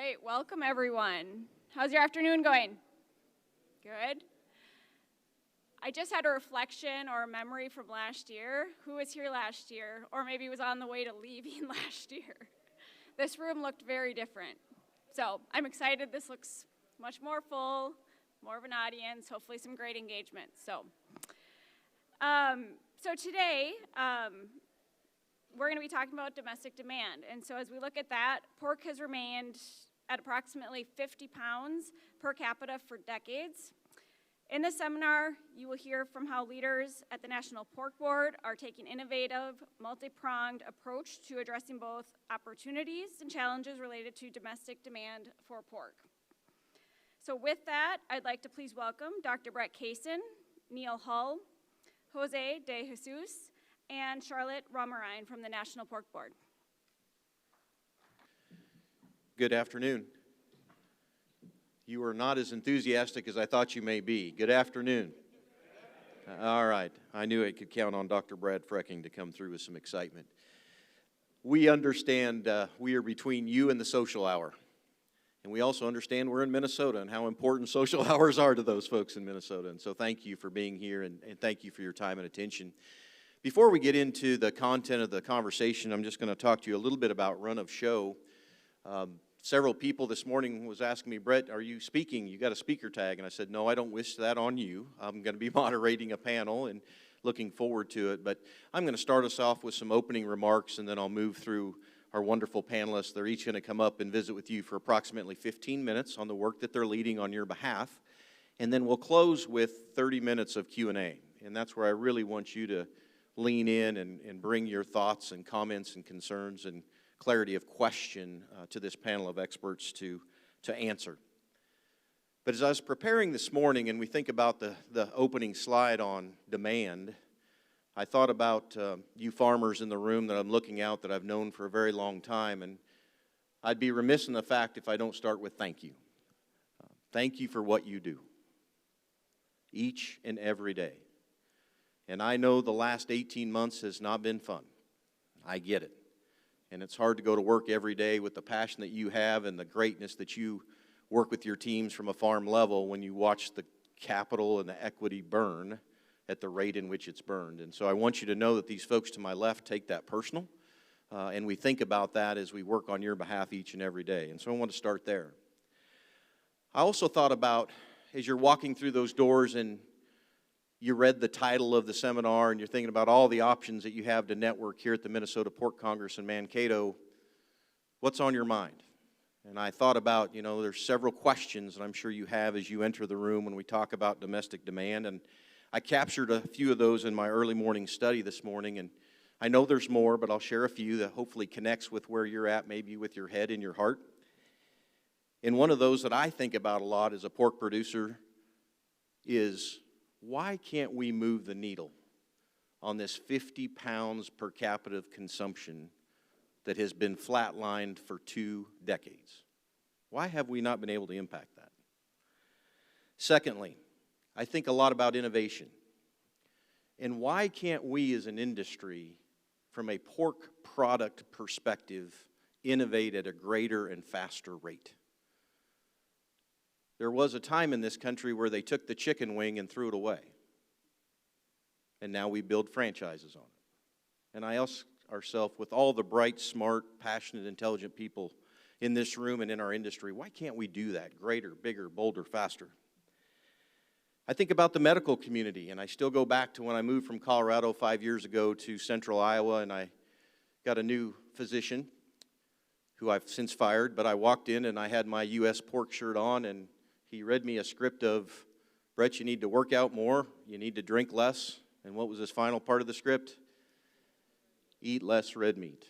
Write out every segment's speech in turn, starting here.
right, welcome everyone. How's your afternoon going? Good. I just had a reflection or a memory from last year. Who was here last year, or maybe was on the way to leaving last year? This room looked very different. So I'm excited. This looks much more full, more of an audience, hopefully some great engagement. So today, we're going to be talking about domestic demand. And so as we look at that, pork has remained at approximately 50 pounds per capita for decades. In this seminar, you will hear from how leaders at the National Pork Board are taking innovative, multi-pronged approach to addressing both opportunities and challenges related to domestic demand for pork. So with that, I'd like to please welcome Dr. Brett Kaysen, Neal Hull, Jose De Jesus, and Charlotte Rommereim from the National Pork Board. Good afternoon. You are not as enthusiastic as I thought you may be. Good afternoon. All right. I knew I could count on Dr. Brad Frecking to come through with some excitement. We understand we are between you and the social hour. And we also understand we're in Minnesota and how important social hours are to those folks in Minnesota. And so thank you for being here and thank you for your time and attention. Before we get into the content of the conversation, I'm just going to talk to you a little bit about run of show. Several people this morning was asking me, Brett, are you speaking? You got a speaker tag. And I said, no, I don't wish that on you. I'm going to be moderating a panel and looking forward to it. But I'm going to start us off with some opening remarks, and then I'll move through our wonderful panelists. They're each going to come up and visit with you for approximately 15 minutes on the work that they're leading on your behalf. And then we'll close with 30 minutes of Q&A. And that's where I really want you to lean in and bring your thoughts and comments and concerns and clarity of question to this panel of experts to answer. But as I was preparing this morning and we think about the opening slide on demand, I thought about you farmers in the room that I'm looking out that I've known for a very long time, and I'd be remiss in the fact if I don't start with thank you. Thank you for what you do each and every day. And I know the last 18 months has not been fun. I get it. And it's hard to go to work every day with the passion that you have and the greatness that you work with your teams from a farm level when you watch the capital and the equity burn at the rate in which it's burned. And so I want you to know that these folks to my left take that personal, and we think about that as we work on your behalf each and every day. And so I want to start there. I also thought about, as you're walking through those doors and you read the title of the seminar and you're thinking about all the options that you have to network here at the Minnesota Pork Congress in Mankato, what's on your mind? And I thought about, there's several questions that I'm sure you have as you enter the room when we talk about domestic demand. And I captured a few of those in my early morning study this morning. And I know there's more, but I'll share a few that hopefully connects with where you're at, maybe with your head and your heart. And one of those that I think about a lot as a pork producer is, why can't we move the needle on this 50 pounds per capita of consumption that has been flatlined for 2 decades? Why have we not been able to impact that? Secondly, I think a lot about innovation. And why can't we as an industry, from a pork product perspective, innovate at a greater and faster rate? There was a time in this country where they took the chicken wing and threw it away. And now we build franchises on it. And I ask ourselves, with all the bright, smart, passionate, intelligent people in this room and in our industry, why can't we do that greater, bigger, bolder, faster? I think about the medical community, and I still go back to when I moved from Colorado 5 years ago to central Iowa, and I got a new physician who I've since fired, but I walked in and I had my U.S. pork shirt on, and he read me a script of, Brett, you need to work out more, you need to drink less, and what was his final part of the script? Eat less red meat.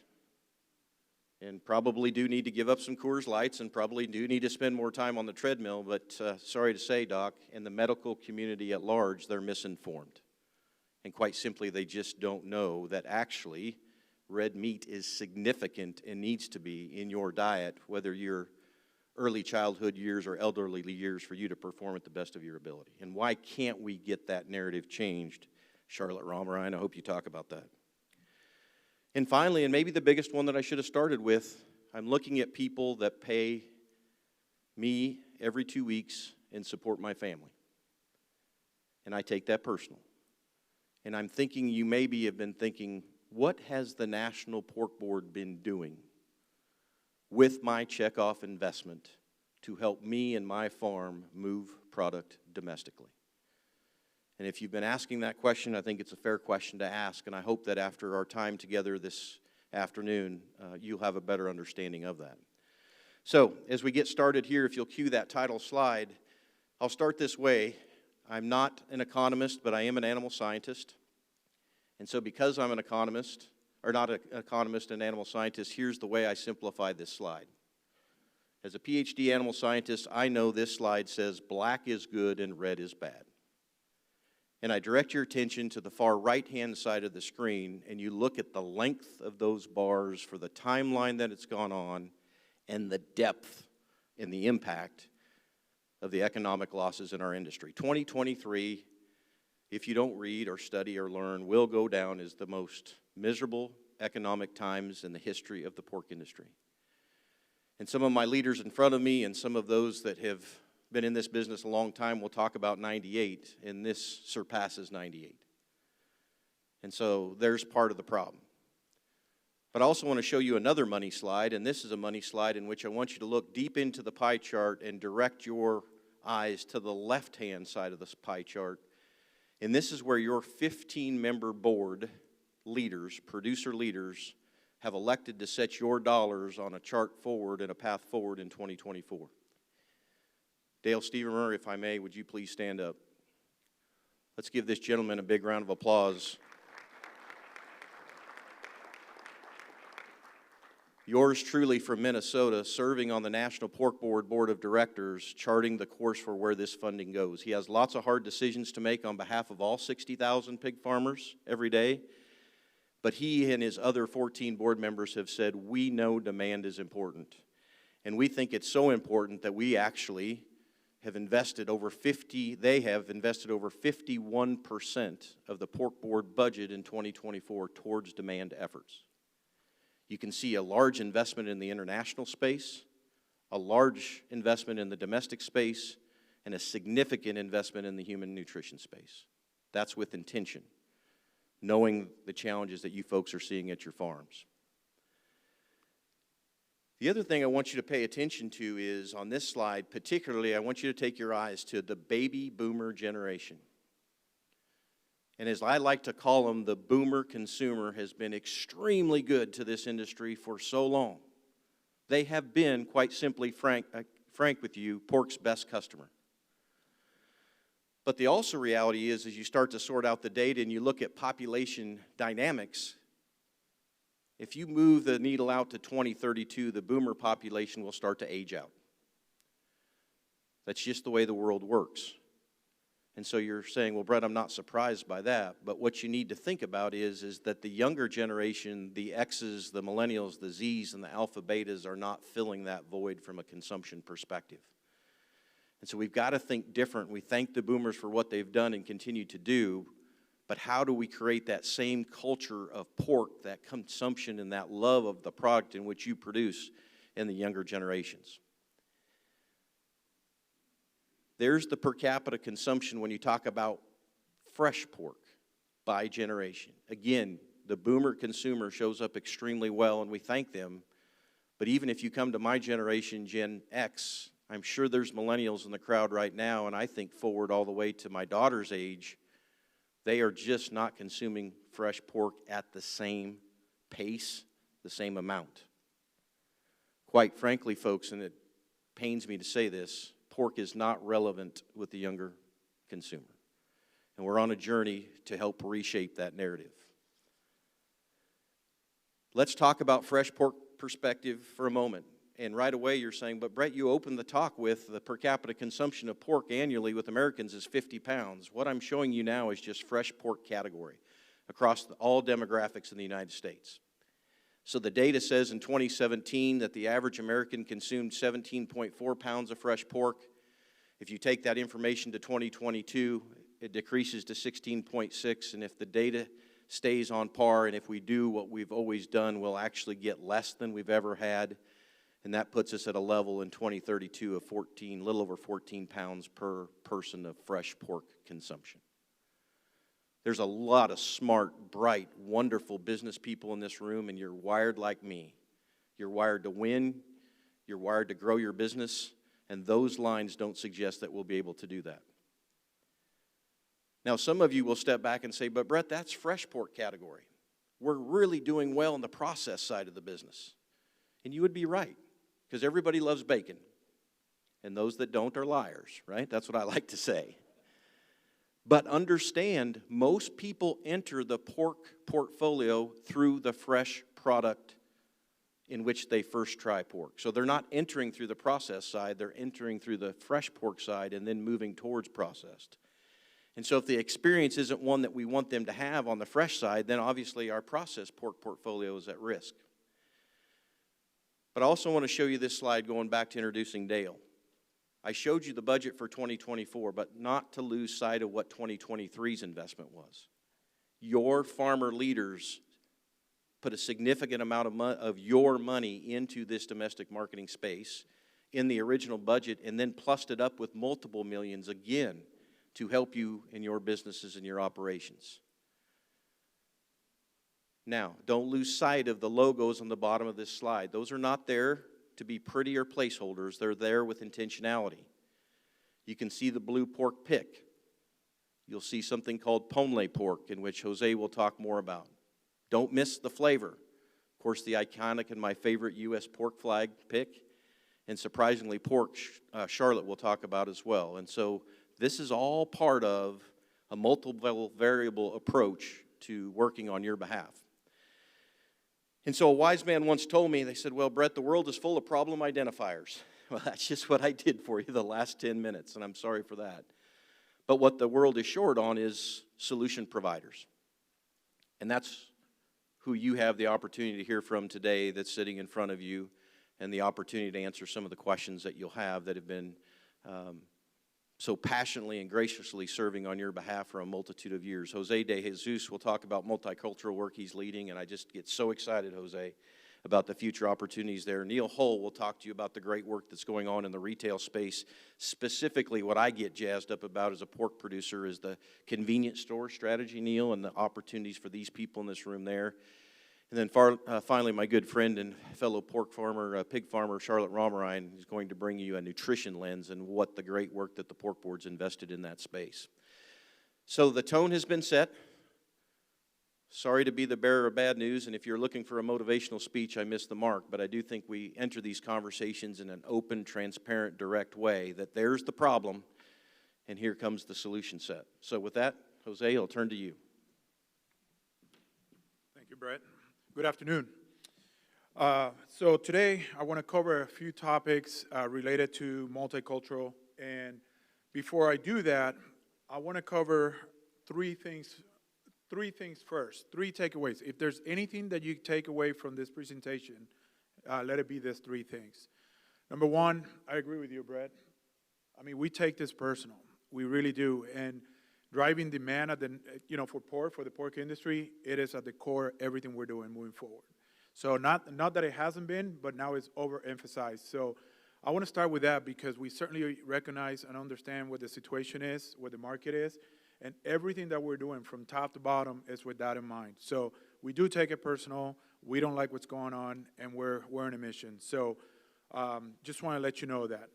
And probably do need to give up some Coors Lights and probably do need to spend more time on the treadmill, but sorry to say, Doc, in the medical community at large, they're misinformed. And quite simply, they just don't know that actually red meat is significant and needs to be in your diet, whether you're early childhood years or elderly years, for you to perform at the best of your ability. And why can't we get that narrative changed? Charlotte Rommereim, I hope you talk about that. And finally, and maybe the biggest one that I should have started with, I'm looking at people that pay me every 2 weeks and support my family. And I take that personal. And I'm thinking, you maybe have been thinking, what has the National Pork Board been doing with my Checkoff investment to help me and my farm move product domestically? And if you've been asking that question, I think it's a fair question to ask, and I hope that after our time together this afternoon, you'll have a better understanding of that. So, as we get started here, if you'll cue that title slide, I'll start this way. I'm not an economist, but I am an animal scientist. And so because I'm an economist, or not an economist and animal scientist, here's the way I simplify this slide. As a PhD animal scientist, I know this slide says black is good and red is bad. And I direct your attention to the far right-hand side of the screen, and you look at the length of those bars for the timeline that it's gone on and the depth and the impact of the economic losses in our industry. 2023, if you don't read or study or learn, will go down as the most miserable economic times in the history of the pork industry. And some of my leaders in front of me and some of those that have been in this business a long time will talk about 98, and this surpasses 98. And so there's part of the problem. But I also want to show you another money slide, and this is a money slide in which I want you to look deep into the pie chart and direct your eyes to the left-hand side of this pie chart. And this is where your 15-member board leaders, producer leaders, have elected to set your dollars on a chart forward and a path forward in 2024. Dale Stevemer, if I may, would you please stand up? Let's give this gentleman a big round of applause. Yours truly from Minnesota, serving on the National Pork Board of Directors, charting the course for where this funding goes. He has lots of hard decisions to make on behalf of all 60,000 pig farmers every day, but he and his other 14 board members have said, we know demand is important, and we think it's so important that we actually have invested over 51% of the pork board budget in 2024 towards demand efforts. You can see a large investment in the international space, a large investment in the domestic space, and a significant investment in the human nutrition space. That's with intention, knowing the challenges that you folks are seeing at your farms. The other thing I want you to pay attention to is, on this slide, particularly, I want you to take your eyes to the baby boomer generation. And as I like to call them, the boomer consumer has been extremely good to this industry for so long. They have been, quite simply, frank with you, pork's best customer. But the also reality is, as you start to sort out the data and you look at population dynamics, if you move the needle out to 2032, the boomer population will start to age out. That's just the way the world works. And so you're saying, well, Brett, I'm not surprised by that. But what you need to think about is that the younger generation, the X's, the millennials, the Z's, and the alpha betas are not filling that void from a consumption perspective. And so we've got to think different. We thank the boomers for what they've done and continue to do, but how do we create that same culture of pork, that consumption and that love of the product in which you produce in the younger generations? There's the per capita consumption when you talk about fresh pork by generation. Again, the boomer consumer shows up extremely well, and we thank them. But even if you come to my generation, Gen X, I'm sure there's millennials in the crowd right now, and I think forward all the way to my daughter's age, they are just not consuming fresh pork at the same pace, the same amount. Quite frankly, folks, and it pains me to say this, pork is not relevant with the younger consumer. And we're on a journey to help reshape that narrative. Let's talk about fresh pork perspective for a moment. And right away you're saying, but Brett, you opened the talk with the per capita consumption of pork annually with Americans is 50 pounds. What I'm showing you now is just fresh pork category across all demographics in the United States. So the data says in 2017 that the average American consumed 17.4 pounds of fresh pork. If you take that information to 2022, it decreases to 16.6, and if the data stays on par, and if we do what we've always done, we'll actually get less than we've ever had. And that puts us at a level in 2032 of 14, little over 14 pounds per person of fresh pork consumption. There's a lot of smart, bright, wonderful business people in this room, and you're wired like me. You're wired to win. You're wired to grow your business, and those lines don't suggest that we'll be able to do that. Now, some of you will step back and say, but Brett, that's fresh pork category. We're really doing well on the process side of the business. And you would be right, because everybody loves bacon. And those that don't are liars, right? That's what I like to say. But understand, most people enter the pork portfolio through the fresh product in which they first try pork. So they're not entering through the processed side, they're entering through the fresh pork side and then moving towards processed. And so if the experience isn't one that we want them to have on the fresh side, then obviously our processed pork portfolio is at risk. But I also want to show you this slide going back to introducing Dale. I showed you the budget for 2024, but not to lose sight of what 2023's investment was. Your farmer leaders put a significant amount of your money into this domestic marketing space in the original budget and then plussed it up with multiple millions again to help you in your businesses and your operations. Now, don't lose sight of the logos on the bottom of this slide. Those are not there to be pretty or placeholders. They're there with intentionality. You can see the blue pork pick. You'll see something called ponle pork, in which Jose will talk more about. Don't miss the flavor. Of course, the iconic and my favorite U.S. pork flag pick, and surprisingly, pork Charlotte will talk about as well. And so this is all part of a multiple variable approach to working on your behalf. And so a wise man once told me, they said, well, Brett, the world is full of problem identifiers. Well, that's just what I did for you the last 10 minutes, and I'm sorry for that. But what the world is short on is solution providers. And that's who you have the opportunity to hear from today that's sitting in front of you, and the opportunity to answer some of the questions that you'll have that have been so passionately and graciously serving on your behalf for a multitude of years. Jose de Jesus will talk about multicultural work he's leading, and I just get so excited, Jose, about the future opportunities there. Neal Hull will talk to you about the great work that's going on in the retail space. Specifically, what I get jazzed up about as a pork producer is the convenience store strategy, Neal, and the opportunities for these people in this room there. And then finally, my good friend and fellow pork farmer, pig farmer, Charlotte Rommereim, is going to bring you a nutrition lens and what the great work that the pork board's invested in that space. So the tone has been set. Sorry to be the bearer of bad news, and if you're looking for a motivational speech, I missed the mark, but I do think we enter these conversations in an open, transparent, direct way, that there's the problem, and here comes the solution set. So with that, Jose, I'll turn to you. Thank you, Brett. Good afternoon. So today I want to cover a few topics related to multicultural, and before I do that, I want to cover three things first, three takeaways. If there's anything that you take away from this presentation, let it be these three things. Number one, I agree with you, Brett. I mean, we take this personal. We really do. And driving demand at the, for pork, for the pork industry, it is at the core of everything we're doing moving forward. So not that it hasn't been, but now it's overemphasized. So I want to start with that because we certainly recognize and understand what the situation is, what the market is, and everything that we're doing from top to bottom is with that in mind. So we do take it personal. We don't like what's going on, and we're on a mission. So just want to let you know that.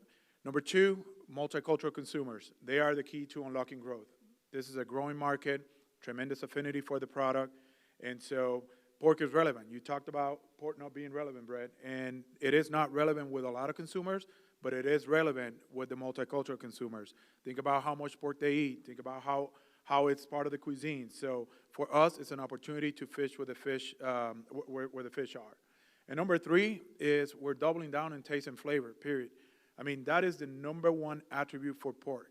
Number two, multicultural consumers. They are the key to unlocking growth. This is a growing market, tremendous affinity for the product, and so pork is relevant. You talked about pork not being relevant, Brett, and it is not relevant with a lot of consumers, but it is relevant with the multicultural consumers. Think about how much pork they eat. Think about how it's part of the cuisine. So for us, it's an opportunity to fish where the fish where the fish are. And number three is we're doubling down in taste and flavor, period. I mean, that is the number one attribute for pork.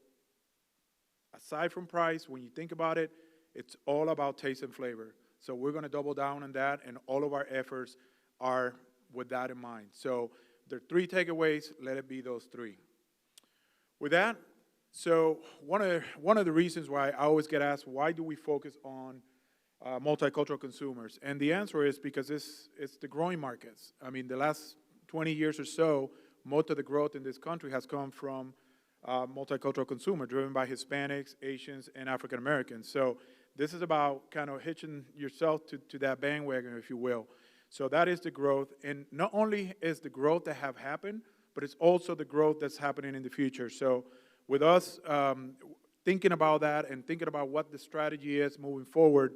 Aside from price, when you think about it, it's all about taste and flavor. So we're going to double down on that, and all of our efforts are with that in mind. So there are three takeaways. Let it be those three. With that, so one of the reasons why I always get asked, why do we focus on multicultural consumers? And the answer is because it's the growing markets. I mean, the last 20 years or so, most of the growth in this country has come from multicultural consumer driven by Hispanics, Asians, and African Americans. So this is about kind of hitching yourself to that bandwagon, if you will. So that is the growth. And not only is the growth that have happened, but it's also the growth that's happening in the future. So with us thinking about that and thinking about what the strategy is moving forward,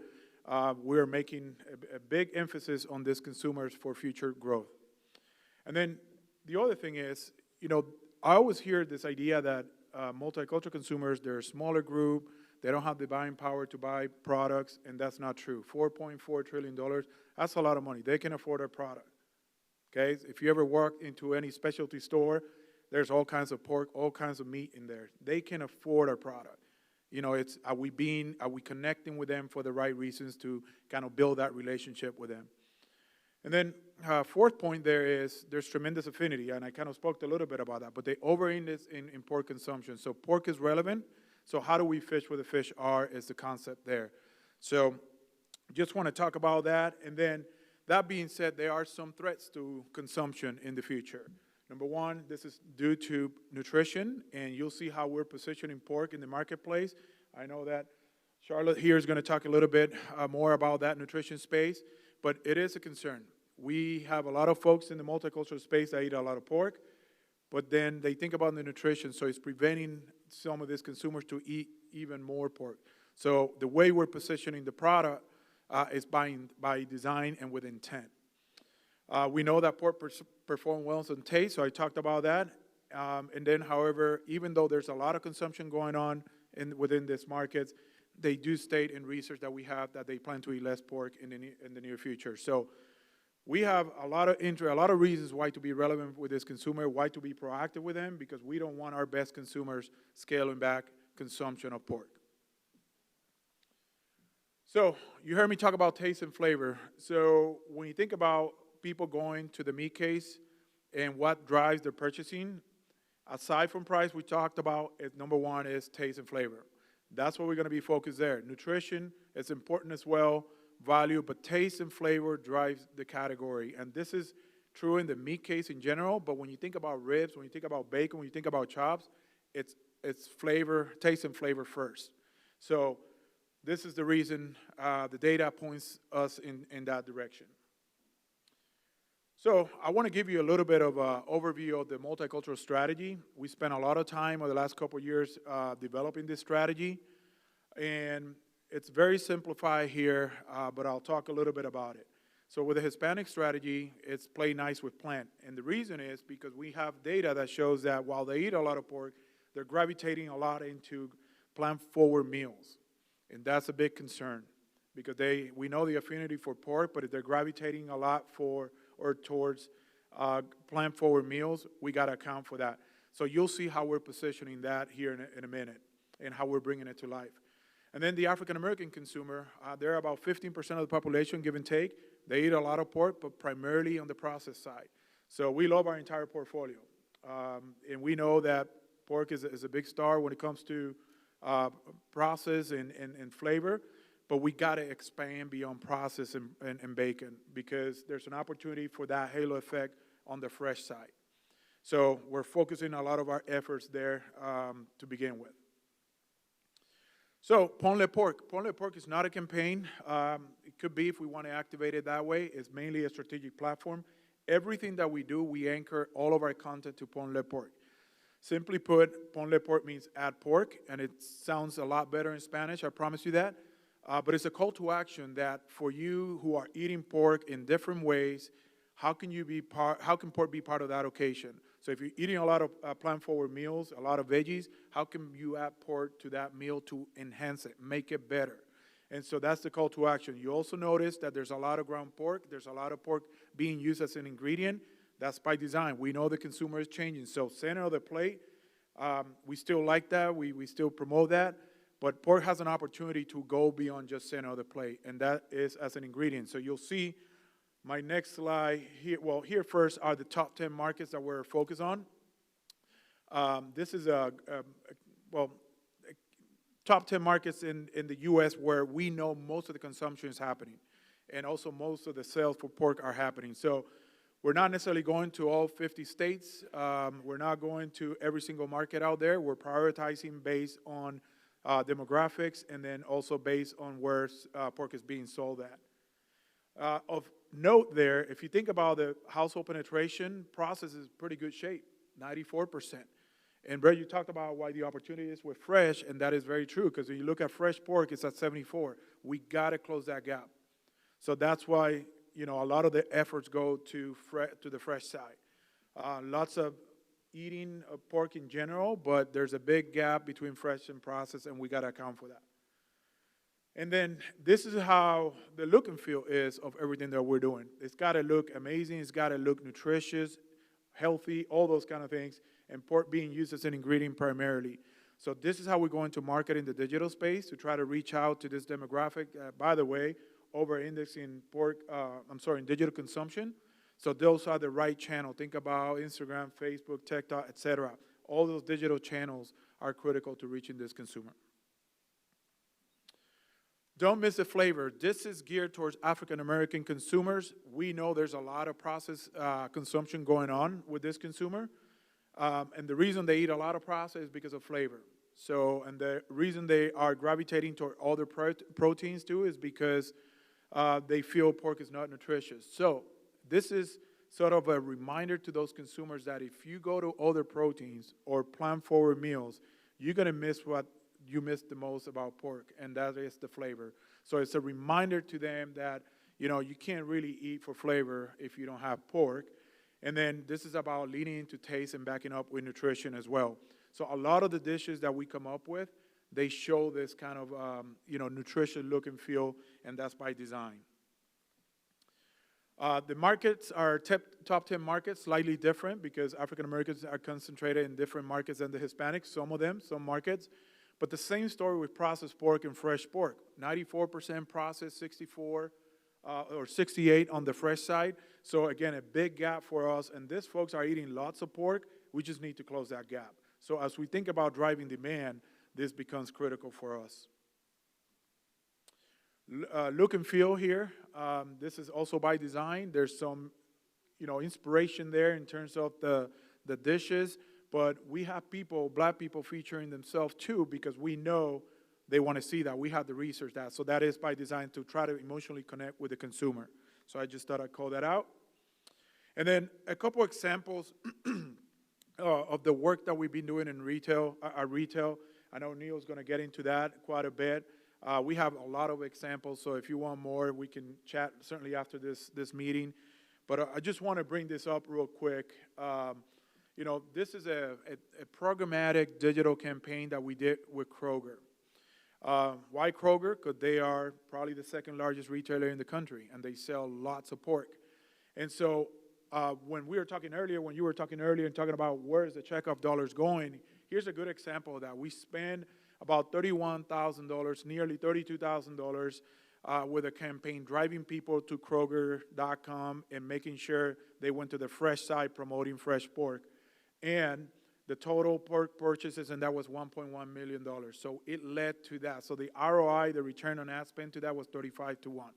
we're making a big emphasis on these consumers for future growth. And then the other thing is, I always hear this idea that multicultural consumers, they're a smaller group, they don't have the buying power to buy products, and that's not true. $4.4 trillion, that's a lot of money. They can afford a product, okay? If you ever walk into any specialty store, there's all kinds of pork, all kinds of meat in there. They can afford our product. Are we connecting with them for the right reasons to kind of build that relationship with them? And then fourth point there's tremendous affinity, and I kind of spoke a little bit about that, but they over-index in pork consumption. So pork is relevant. So how do we fish where the fish are is the concept there. So just want to talk about that. And then that being said, there are some threats to consumption in the future. Number one, this is due to nutrition, and you'll see how we're positioning pork in the marketplace. I know that Charlotte here is going to talk a little bit more about that nutrition space, but it is a concern. We have a lot of folks in the multicultural space that eat a lot of pork, but then they think about the nutrition, so it's preventing some of these consumers to eat even more pork. So the way we're positioning the product is by design and with intent. We know that pork perform well on taste, so I talked about that. And then, however, even though there's a lot of consumption going on within these markets, they do state in research that we have that they plan to eat less pork in the near future. So we have a lot of reasons why to be relevant with this consumer, why to be proactive with them, because we don't want our best consumers scaling back consumption of pork. So you heard me talk about taste and flavor. So when you think about people going to the meat case and what drives their purchasing, aside from price, we talked about number one is taste and flavor. That's what we're going to be focused there. Nutrition is important as well, value, but taste and flavor drives the category. And this is true in the meat case in general, but when you think about ribs, when you think about bacon, when you think about chops, it's flavor, taste and flavor first. So this is the reason the data points us in that direction. So I want to give you a little bit of an overview of the multicultural strategy. We spent a lot of time over the last couple of years developing this strategy, and it's very simplified here, but I'll talk a little bit about it. So with the Hispanic strategy, it's play nice with plant, and the reason is because we have data that shows that while they eat a lot of pork, they're gravitating a lot into plant-forward meals, and that's a big concern because we know the affinity for pork, but if they're gravitating a lot towards plant-forward meals, we got to account for that. So you'll see how we're positioning that here in a minute and how we're bringing it to life. And then the African-American consumer, they're about 15% of the population, give and take. They eat a lot of pork, but primarily on the processed side. So we love our entire portfolio. And we know that pork is a big star when it comes to process and flavor, but we got to expand beyond process and bacon because there's an opportunity for that halo effect on the fresh side. So we're focusing a lot of our efforts there to begin with. So Pon Le Pork. Pon Le Pork is not a campaign. It could be if we want to activate it that way. It's mainly a strategic platform. Everything that we do, we anchor all of our content to Pon Le Pork. Simply put, Pon Le Pork means add pork, and it sounds a lot better in Spanish, I promise you that. But it's a call to action that for you who are eating pork in different ways, how can pork be part of that occasion? So if you're eating a lot of plant-forward meals, a lot of veggies, how can you add pork to that meal to enhance it, make it better? And so that's the call to action. You also notice that there's a lot of ground pork. There's a lot of pork being used as an ingredient. That's by design. We know the consumer is changing. So center of the plate, we still like that. We still promote that. But pork has an opportunity to go beyond just center of the plate, and that is as an ingredient. So you'll see my next slide here. Well, here first are the top 10 markets that we're focused on. This is top 10 markets in the U.S. where we know most of the consumption is happening, and also most of the sales for pork are happening. So We're not necessarily going to all 50 states. We're not going to every single market out there. We're prioritizing based on demographics and then also based on where pork is being sold at. Of note there, if you think about the household penetration, process is pretty good shape, 94%. And Brett, you talked about why the opportunity is with fresh, and that is very true, because when you look at fresh pork, it's at 74. We got to close that gap. So that's why, a lot of the efforts go to the fresh side. Lots of eating of pork in general, but there's a big gap between fresh and processed, and we got to account for that. And then this is how the look and feel is of everything that we're doing. It's got to look amazing. It's got to look nutritious, healthy, all those kind of things, and pork being used as an ingredient primarily. So this is how we're going to market in the digital space to try to reach out to this demographic. By the way, over-indexing in digital consumption. So those are the right channel. Think about Instagram, Facebook, TikTok, etc. All those digital channels are critical to reaching this consumer. Don't miss the flavor. This is geared towards African-American consumers. We know there's a lot of processed consumption going on with this consumer. And the reason they eat a lot of processed is because of flavor. So, and the reason they are gravitating toward other proteins too is because they feel pork is not nutritious. So this is sort of a reminder to those consumers that if you go to other proteins or plant-forward meals, you're going to miss what you miss the most about pork, and that is the flavor. So it's a reminder to them that, you can't really eat for flavor if you don't have pork. And then this is about leaning into taste and backing up with nutrition as well. So a lot of the dishes that we come up with, they show this kind of, nutritious look and feel, and that's by design. The markets are top 10 markets, slightly different because African Americans are concentrated in different markets than the Hispanics, some markets. But the same story with processed pork and fresh pork. 94% processed, 64 or 68 on the fresh side. So again, a big gap for us. And these folks are eating lots of pork. We just need to close that gap. So as we think about driving demand, this becomes critical for us. Look and feel here. This is also by design. There's some, inspiration there in terms of the dishes. But we have black people featuring themselves too, because we know they want to see that. We have the research that. So that is by design to try to emotionally connect with the consumer. So I just thought I'd call that out. And then a couple examples of the work that we've been doing in retail. I know Neal's going to get into that quite a bit. We have a lot of examples, so if you want more, we can chat certainly after this meeting. But I just want to bring this up real quick. This is a programmatic digital campaign that we did with Kroger. Why Kroger? Because they are probably the second largest retailer in the country, and they sell lots of pork. And so when you were talking earlier and talking about where is the Checkoff dollars going, here's a good example of that. We spend about $31,000, nearly $32,000 with a campaign driving people to Kroger.com and making sure they went to the fresh side promoting fresh pork. And the total pork purchases, and that was $1.1 million. So it led to that. So the ROI, the return on ad spend to that was 35 to 1.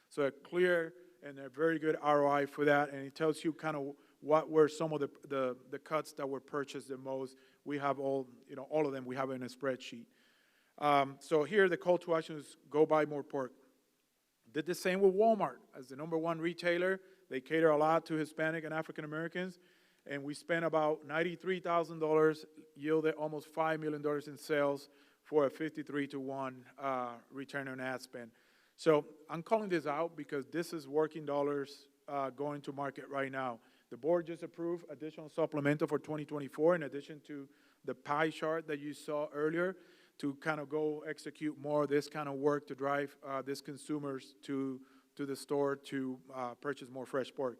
So a clear and a very good ROI for that. And it tells you kind of what were some of the cuts that were purchased the most. We have all of them we have in a spreadsheet. So here the call to action is go buy more pork. Did the same with Walmart. As the number one retailer, they cater a lot to Hispanic and African Americans. And we spent about $93,000, yielded almost $5 million in sales for a 53 to 1 return on ad spend. So I'm calling this out because this is working dollars going to market right now. The board just approved additional supplemental for 2024 in addition to the pie chart that you saw earlier to kind of go execute more of this kind of work to drive these consumers to the store to purchase more fresh pork.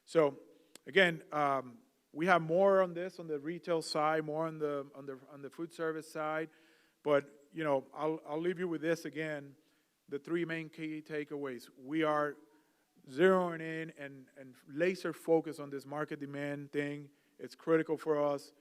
So again, we have more on this on the retail side, more on the food service side, but I'll leave you with this again. The three main key takeaways. We are zeroing in and laser focused on this market demand thing. It's critical for us.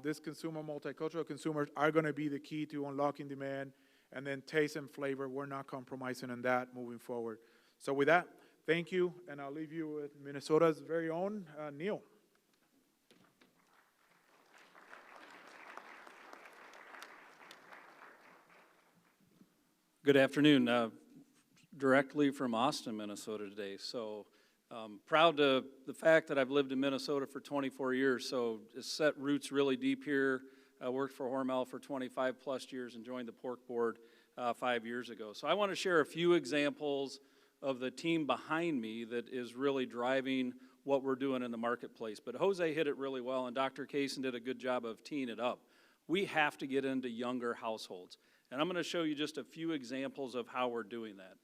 This multicultural consumers are going to be the key to unlocking demand. And then taste and flavor, we're not compromising on that moving forward. So with that, thank you, and I'll leave you with Minnesota's very own Neal. Good afternoon. Directly from Austin, Minnesota today. So proud of the fact that I've lived in Minnesota for 24 years. So it's set roots really deep here. I worked for Hormel for 25 plus years and joined the pork board 5 years ago. So I want to share a few examples of the team behind me that is really driving what we're doing in the marketplace. But Jose hit it really well, and Dr. Kaysen did a good job of teeing it up. We have to get into younger households. And I'm going to show you just a few examples of how we're doing that.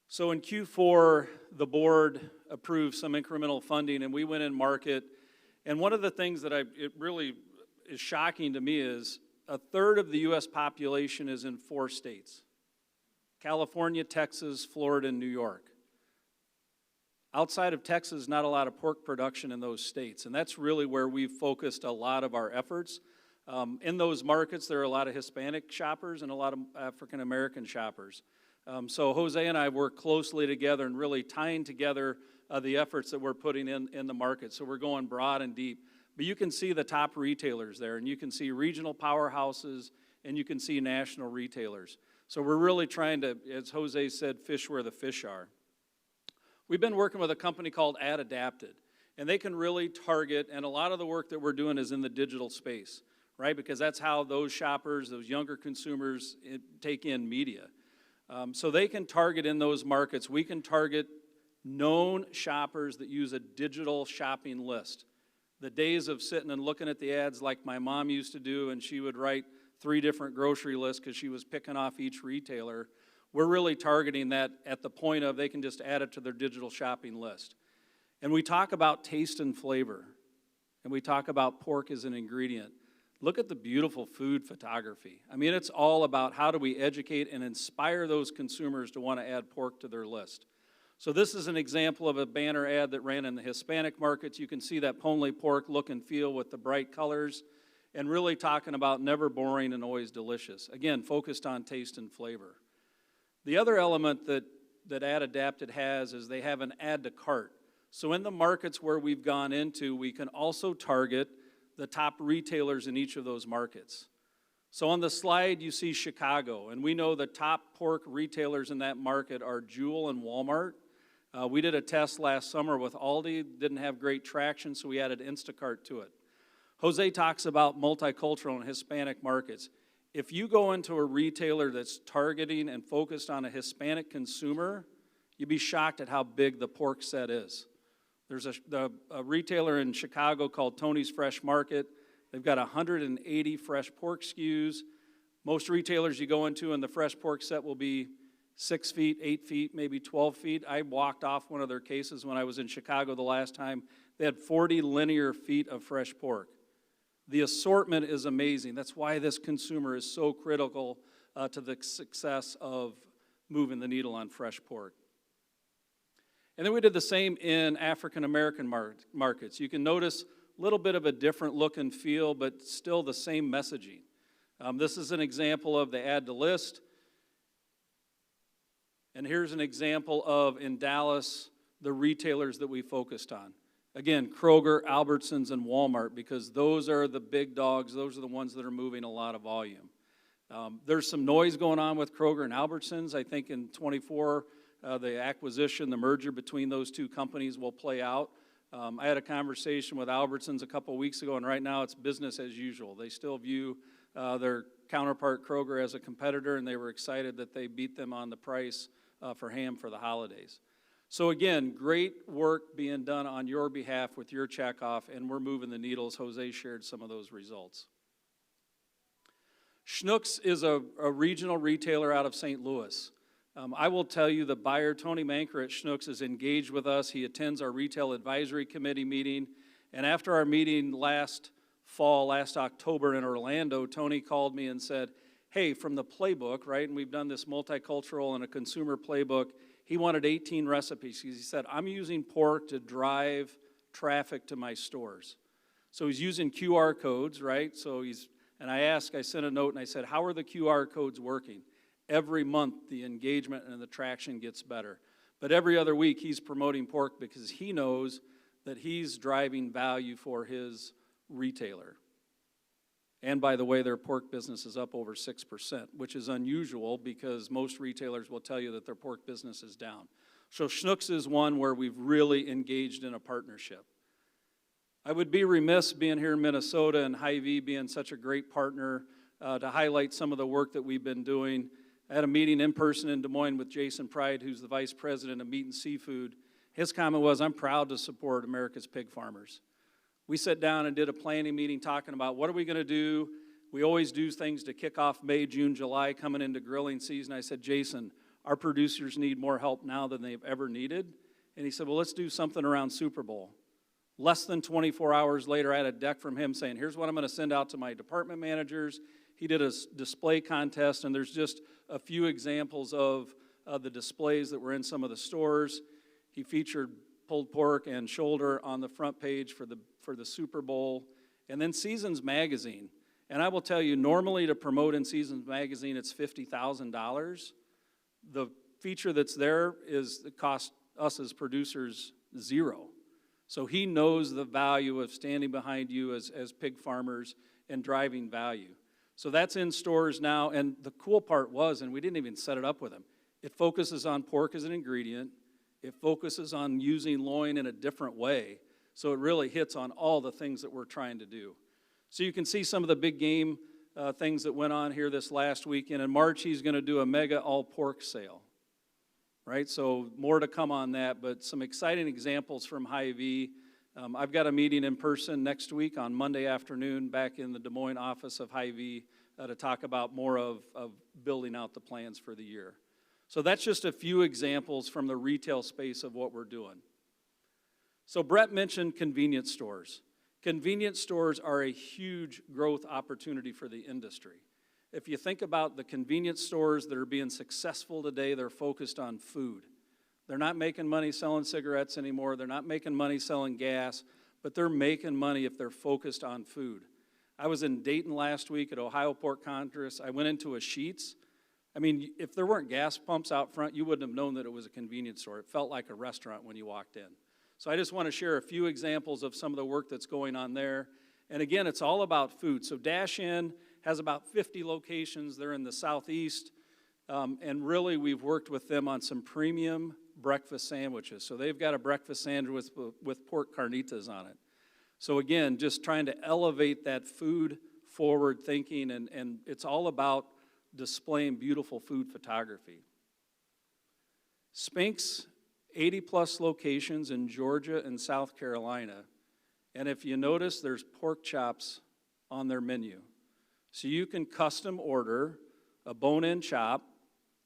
So in Q4, the board approved some incremental funding, and we went in market. And one of the things that it really is shocking to me is a third of the U.S. population is in 4 states: California, Texas, Florida, and New York. Outside of Texas, not a lot of pork production in those states, and that's really where we've focused a lot of our efforts. In those markets, there are a lot of Hispanic shoppers and a lot of African-American shoppers. So Jose and I work closely together and really tying together the efforts that we're putting in the market. So we're going broad and deep. But you can see the top retailers there, and you can see regional powerhouses, and you can see national retailers. So we're really trying to, as Jose said, fish where the fish are. We've been working with a company called Adapted, and they can really target, and a lot of the work that we're doing is in the digital space, right? Because that's how those shoppers, those younger consumers, take in media. So they can target in those markets. We can target known shoppers that use a digital shopping list. The days of sitting and looking at the ads like my mom used to do, and she would write 3 different grocery lists because she was picking off each retailer. We're really targeting that at the point of they can just add it to their digital shopping list. And we talk about taste and flavor, and we talk about pork as an ingredient. Look at the beautiful food photography. I mean, it's all about how do we educate and inspire those consumers to want to add pork to their list. So this is an example of a banner ad that ran in the Hispanic markets. You can see that Ponle pork look and feel with the bright colors, and really talking about never boring and always delicious. Again, focused on taste and flavor. The other element that Adapted has is they have an add to cart. So in the markets where we've gone into, we can also target the top retailers in each of those markets. So on the slide, you see Chicago, and we know the top pork retailers in that market are Jewel and Walmart. We did a test last summer with Aldi, didn't have great traction, so we added Instacart to it. Jose talks about multicultural and Hispanic markets. If you go into a retailer that's targeting and focused on a Hispanic consumer, you'd be shocked at how big the pork set is. There's a retailer in Chicago called Tony's Fresh Market. They've got 180 fresh pork SKUs. Most retailers you go into and the fresh pork set will be 6 feet, 8 feet, maybe 12 feet. I walked off one of their cases when I was in Chicago the last time. They had 40 linear feet of fresh pork. The assortment is amazing. That's why this consumer is so critical to the success of moving the needle on fresh pork. And then we did the same in African American markets. You can notice a little bit of a different look and feel, but still the same messaging. This is an example of the add to list. And here's an example of, in Dallas, the retailers that we focused on. Again, Kroger, Albertsons, and Walmart, because those are the big dogs. Those are the ones that are moving a lot of volume. There's some noise going on with Kroger and Albertsons. I think in 24, the acquisition, the merger between those two companies will play out. I had a conversation with Albertsons a couple weeks ago, and right now it's business as usual. They still view their counterpart Kroger as a competitor, and they were excited that they beat them on the price for ham for the holidays. So again, great work being done on your behalf with your checkoff, and we're moving the needles. Jose shared some of those results. Schnucks is a regional retailer out of St. Louis. I will tell you the buyer, Tony Manker at Schnucks, is engaged with us. He attends our Retail Advisory Committee meeting, and after our meeting last October in Orlando, Tony called me and said, hey, from the playbook, right, and we've done this multicultural and a consumer playbook, he wanted 18 recipes. He said, I'm using pork to drive traffic to my stores. So he's using QR codes, right? And I sent a note and I said, how are the QR codes working? Every month, the engagement and the traction gets better. But every other week, he's promoting pork because he knows that he's driving value for his retailer. And by the way, their pork business is up over 6%, which is unusual because most retailers will tell you that their pork business is down. So Schnucks is one where we've really engaged in a partnership. I would be remiss being here in Minnesota and Hy-Vee being such a great partner to highlight some of the work that we've been doing. I had a meeting in person in Des Moines with Jason Pride, who's the Vice President of Meat and Seafood. His comment was, I'm proud to support America's pig farmers. We sat down and did a planning meeting talking about what are we going to do. We always do things to kick off May, June, July, coming into grilling season. I said, Jason, our producers need more help now than they've ever needed. And he said, well, let's do something around Super Bowl. Less than 24 hours later, I had a deck from him saying, here's what I'm going to send out to my department managers. He did a display contest, and there's just a few examples of the displays that were in some of the stores. He featured pulled pork and shoulder on the front page for the Super Bowl. And then Seasons Magazine. And I will tell you, normally to promote in Seasons Magazine, it's $50,000. The feature that's there it costs us as producers $0. So he knows the value of standing behind you as pig farmers and driving value. So that's in stores now, and the cool part was, and we didn't even set it up with him, it focuses on pork as an ingredient. It focuses on using loin in a different way. So it really hits on all the things that we're trying to do. So you can see some of the big game things that went on here this last weekend. In March, he's going to do a mega all-pork sale, right? So more to come on that, but some exciting examples from Hy-Vee. I've got a meeting in person next week on Monday afternoon back in the Des Moines office of Hy-Vee to talk about more of building out the plans for the year. So that's just a few examples from the retail space of what we're doing. So Brett mentioned convenience stores. Convenience stores are a huge growth opportunity for the industry. If you think about the convenience stores that are being successful today, they're focused on food. They're not making money selling cigarettes anymore. They're not making money selling gas, but they're making money if they're focused on food. I was in Dayton last week at Ohio Pork Congress. I went into a Sheetz. I mean, if there weren't gas pumps out front, you wouldn't have known that it was a convenience store. It felt like a restaurant when you walked in. So I just want to share a few examples of some of the work that's going on there. And again, it's all about food. So Dash In has about 50 locations. They're in the southeast. And really, we've worked with them on some premium breakfast sandwiches. So they've got a breakfast sandwich with pork carnitas on it. So again, just trying to elevate that food-forward thinking, and it's all about displaying beautiful food photography. Spink's 80-plus locations in Georgia and South Carolina. And if you notice, there's pork chops on their menu. So you can custom order a bone-in chop,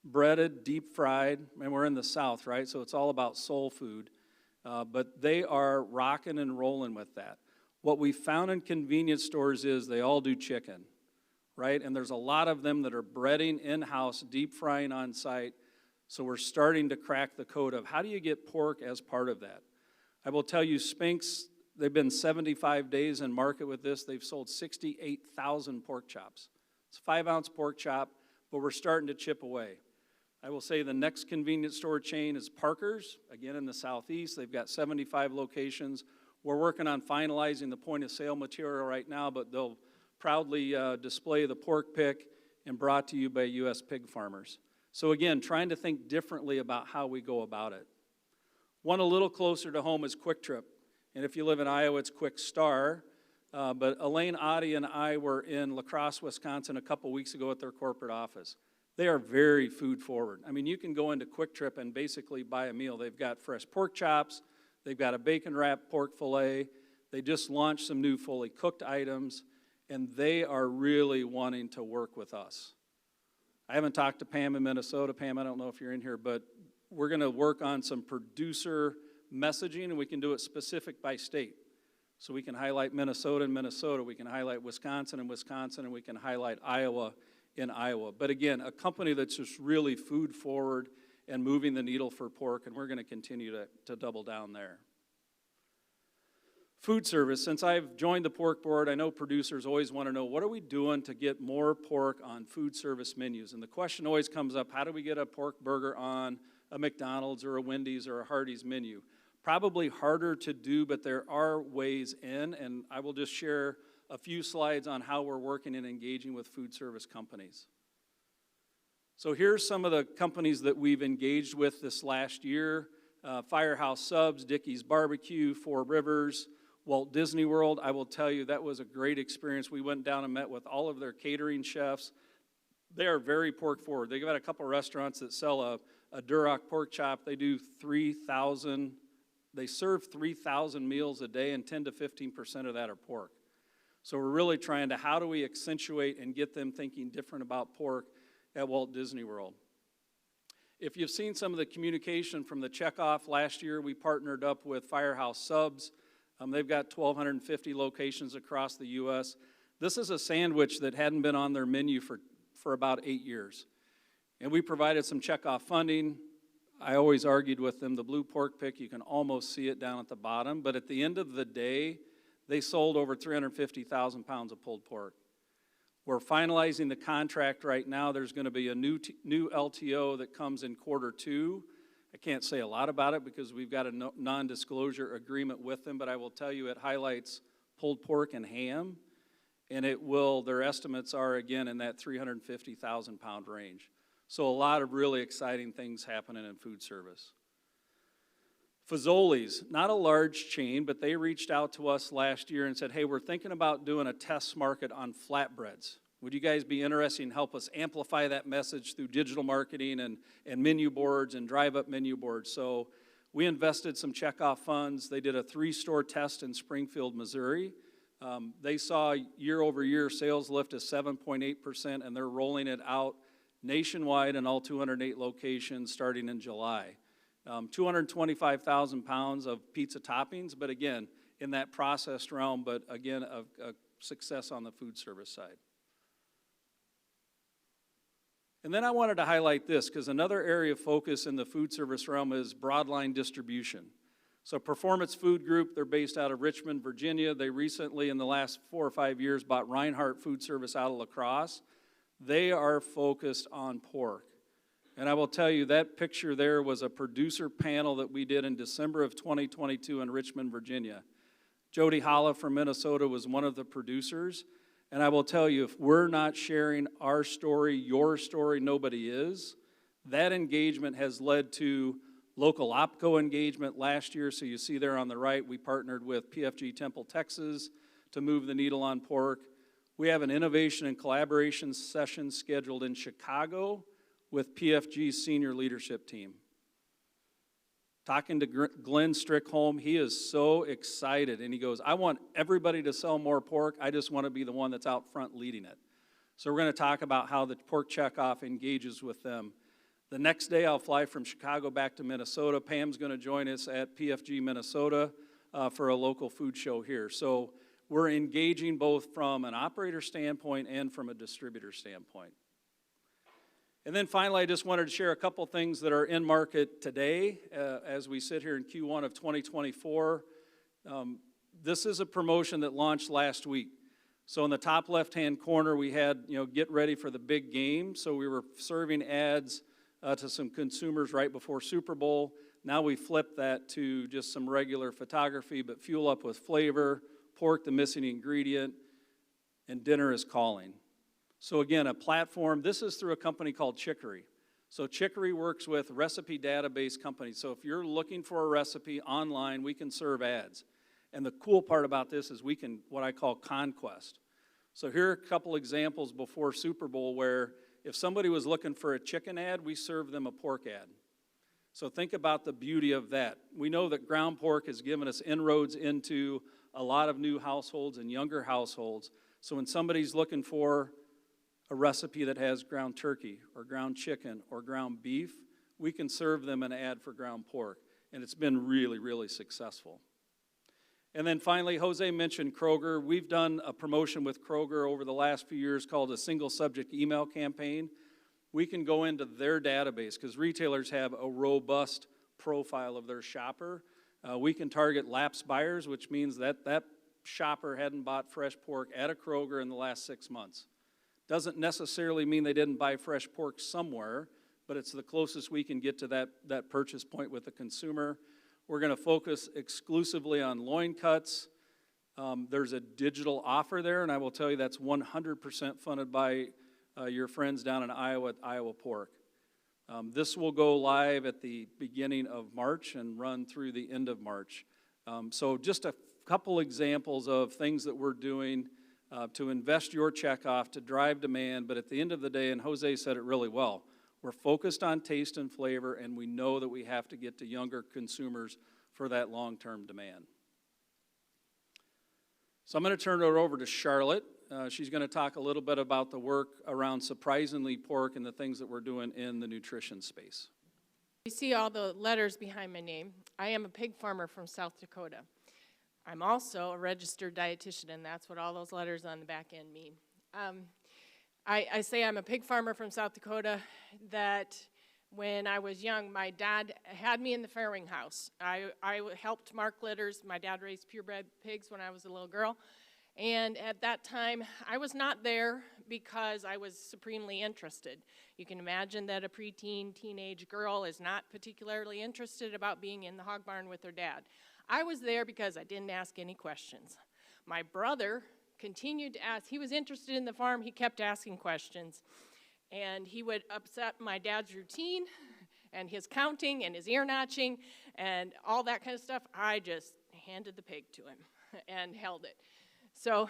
breaded, deep-fried, and we're in the South, right? So it's all about soul food. But they are rocking and rolling with that. What we found in convenience stores is they all do chicken, right? And there's a lot of them that are breading in-house, deep-frying on site. So we're starting to crack the code of how do you get pork as part of that? I will tell you, Spink's, they've been 75 days in market with this. They've sold 68,000 pork chops. It's a 5-ounce pork chop, but we're starting to chip away. I will say the next convenience store chain is Parker's, again in the southeast. They've got 75 locations. We're working on finalizing the point of sale material right now, but they'll proudly display the pork pick and brought to you by U.S. pig farmers. So again, trying to think differently about how we go about it. One a little closer to home is Quick Trip. And if you live in Iowa, it's Quick Star. But Elaine Oddie and I were in La Crosse, Wisconsin a couple weeks ago at their corporate office. They are very food forward. I mean, you can go into Quick Trip and basically buy a meal. They've got fresh pork chops. They've got a bacon-wrapped pork fillet. They just launched some new fully cooked items, and they are really wanting to work with us. I haven't talked to Pam in Minnesota. Pam, I don't know if you're in here, but we're going to work on some producer messaging, and we can do it specific by state. So we can highlight Minnesota and Minnesota. We can highlight Wisconsin and Wisconsin, and we can highlight Iowa in Iowa. But again, a company that's just really food forward and moving the needle for pork, and we're going to continue to double down there. Food service, since I've joined the pork board, I know producers always want to know, what are we doing to get more pork on food service menus? And the question always comes up, how do we get a pork burger on a McDonald's or a Wendy's or a Hardee's menu? Probably harder to do, but there are ways in, and I will just share a few slides on how we're working and engaging with food service companies. So here's some of the companies that we've engaged with this last year. Firehouse Subs, Dickey's Barbecue, Four Rivers, Walt Disney World. I will tell you, that was a great experience. We went down and met with all of their catering chefs. They are very pork forward. They've got a couple restaurants that sell a Duroc pork chop. They do 3,000, they serve 3,000 meals a day, and 10 to 15% of that are pork. So we're really trying to, how do we accentuate and get them thinking different about pork at Walt Disney World? If you've seen some of the communication from the Checkoff last year, we partnered up with Firehouse Subs. They've got 1,250 locations across the U.S. This is a sandwich that hadn't been on their menu for about 8 years. And we provided some Checkoff funding. I always argued with them, the blue pork pick, you can almost see it down at the bottom. But at the end of the day, they sold over 350,000 pounds of pulled pork. We're finalizing the contract right now. There's going to be a new LTO that comes in Q2. I can't say a lot about it because we've got a non-disclosure agreement with them, but I will tell you it highlights pulled pork and ham, and it will, their estimates are, again, in that 350,000 pound range. So a lot of really exciting things happening in food service. Fazoli's, not a large chain, but they reached out to us last year and said, hey, we're thinking about doing a test market on flatbreads. Would you guys be interested in help us amplify that message through digital marketing and menu boards and drive-up menu boards? So we invested some Checkoff funds. They did a 3-store test in Springfield, Missouri. They saw year-over-year sales lift of 7.8%, and they're rolling it out nationwide in all 208 locations starting in July. 225,000 pounds of pizza toppings, but again, in that processed realm, but again, a success on the food service side. And then I wanted to highlight this, because another area of focus in the food service realm is broadline distribution. So Performance Food Group, they're based out of Richmond, Virginia. They recently, in the last 4 or 5 years, bought Reinhart Food Service out of La Crosse. They are focused on pork. And I will tell you, that picture there was a producer panel that we did in December of 2022 in Richmond, Virginia. Jody Holla from Minnesota was one of the producers. And I will tell you, if we're not sharing our story, your story, nobody is. That engagement has led to local OPCO engagement last year. So you see there on the right, we partnered with PFG Temple, Texas to move the needle on pork. We have an innovation and collaboration session scheduled in Chicago with PFG's senior leadership team. Talking to Glenn Strickholm, he is so excited, and he goes, I want everybody to sell more pork. I just want to be the one that's out front leading it. So we're going to talk about how the pork checkoff engages with them. The next day, I'll fly from Chicago back to Minnesota. Pam's going to join us at PFG Minnesota for a local food show here. So we're engaging both from an operator standpoint and from a distributor standpoint. And then finally, I just wanted to share a couple things that are in market today as we sit here in Q1 of 2024. This is a promotion that launched last week. So in the top left-hand corner, we had, get ready for the big game. So we were serving ads to some consumers right before Super Bowl. Now we flipped that to just some regular photography, but fuel up with flavor, pork the missing ingredient, and dinner is calling. So again, a platform, this is through a company called Chicory. So Chicory works with recipe database companies. So if you're looking for a recipe online, we can serve ads. And the cool part about this is we can, what I call conquest. So here are a couple examples before Super Bowl where if somebody was looking for a chicken ad, we serve them a pork ad. So think about the beauty of that. We know that ground pork has given us inroads into a lot of new households and younger households. So when somebody's looking for a recipe that has ground turkey or ground chicken or ground beef, we can serve them an ad for ground pork. And it's been really, really successful. And then finally, Jose mentioned Kroger. We've done a promotion with Kroger over the last few years called a single subject email campaign. We can go into their database because retailers have a robust profile of their shopper. We can target lapsed buyers, which means that that shopper hadn't bought fresh pork at a Kroger in the last 6 months. Doesn't necessarily mean they didn't buy fresh pork somewhere, but it's the closest we can get to that purchase point with the consumer. We're going to focus exclusively on loin cuts. There's a digital offer there, and I will tell you that's 100% funded by your friends down in Iowa at Iowa Pork. This will go live at the beginning of March and run through the end of March. So just a couple examples of things that we're doing to invest your checkoff, to drive demand, but at the end of the day, and Jose said it really well, we're focused on taste and flavor, and we know that we have to get to younger consumers for that long-term demand. So I'm going to turn it over to Charlotte. She's going to talk a little bit about the work around Surprisingly Pork and the things that we're doing in the nutrition space. You see all the letters behind my name. I am a pig farmer from South Dakota. I'm also a registered dietitian, and that's what all those letters on the back end mean. I say I'm a pig farmer from South Dakota, that when I was young, my dad had me in the farrowing house. I helped mark litters. My dad raised purebred pigs when I was a little girl. And at that time, I was not there because I was supremely interested. You can imagine that a preteen, teenage girl is not particularly interested about being in the hog barn with her dad. I was there because I didn't ask any questions. My brother continued to ask. He was interested in the farm. He kept asking questions. And he would upset my dad's routine and his counting and his ear notching and all that kind of stuff. I just handed the pig to him and held it. So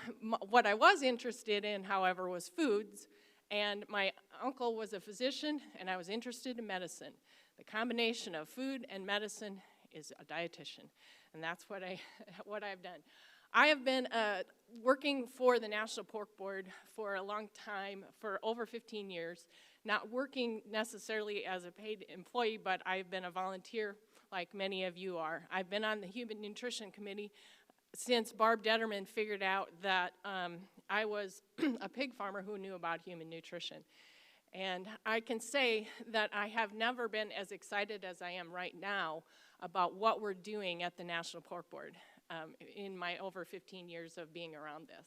what I was interested in, however, was foods. And my uncle was a physician, and I was interested in medicine. The combination of food and medicine is a dietitian. And that's what I've done. I have been working for the National Pork Board for a long time, for over 15 years, not working necessarily as a paid employee, but I've been a volunteer like many of you are. I've been on the Human Nutrition Committee since Barb Detterman figured out that I was a pig farmer who knew about human nutrition. And I can say that I have never been as excited as I am right now about what we're doing at the National Pork Board in my over 15 years of being around this.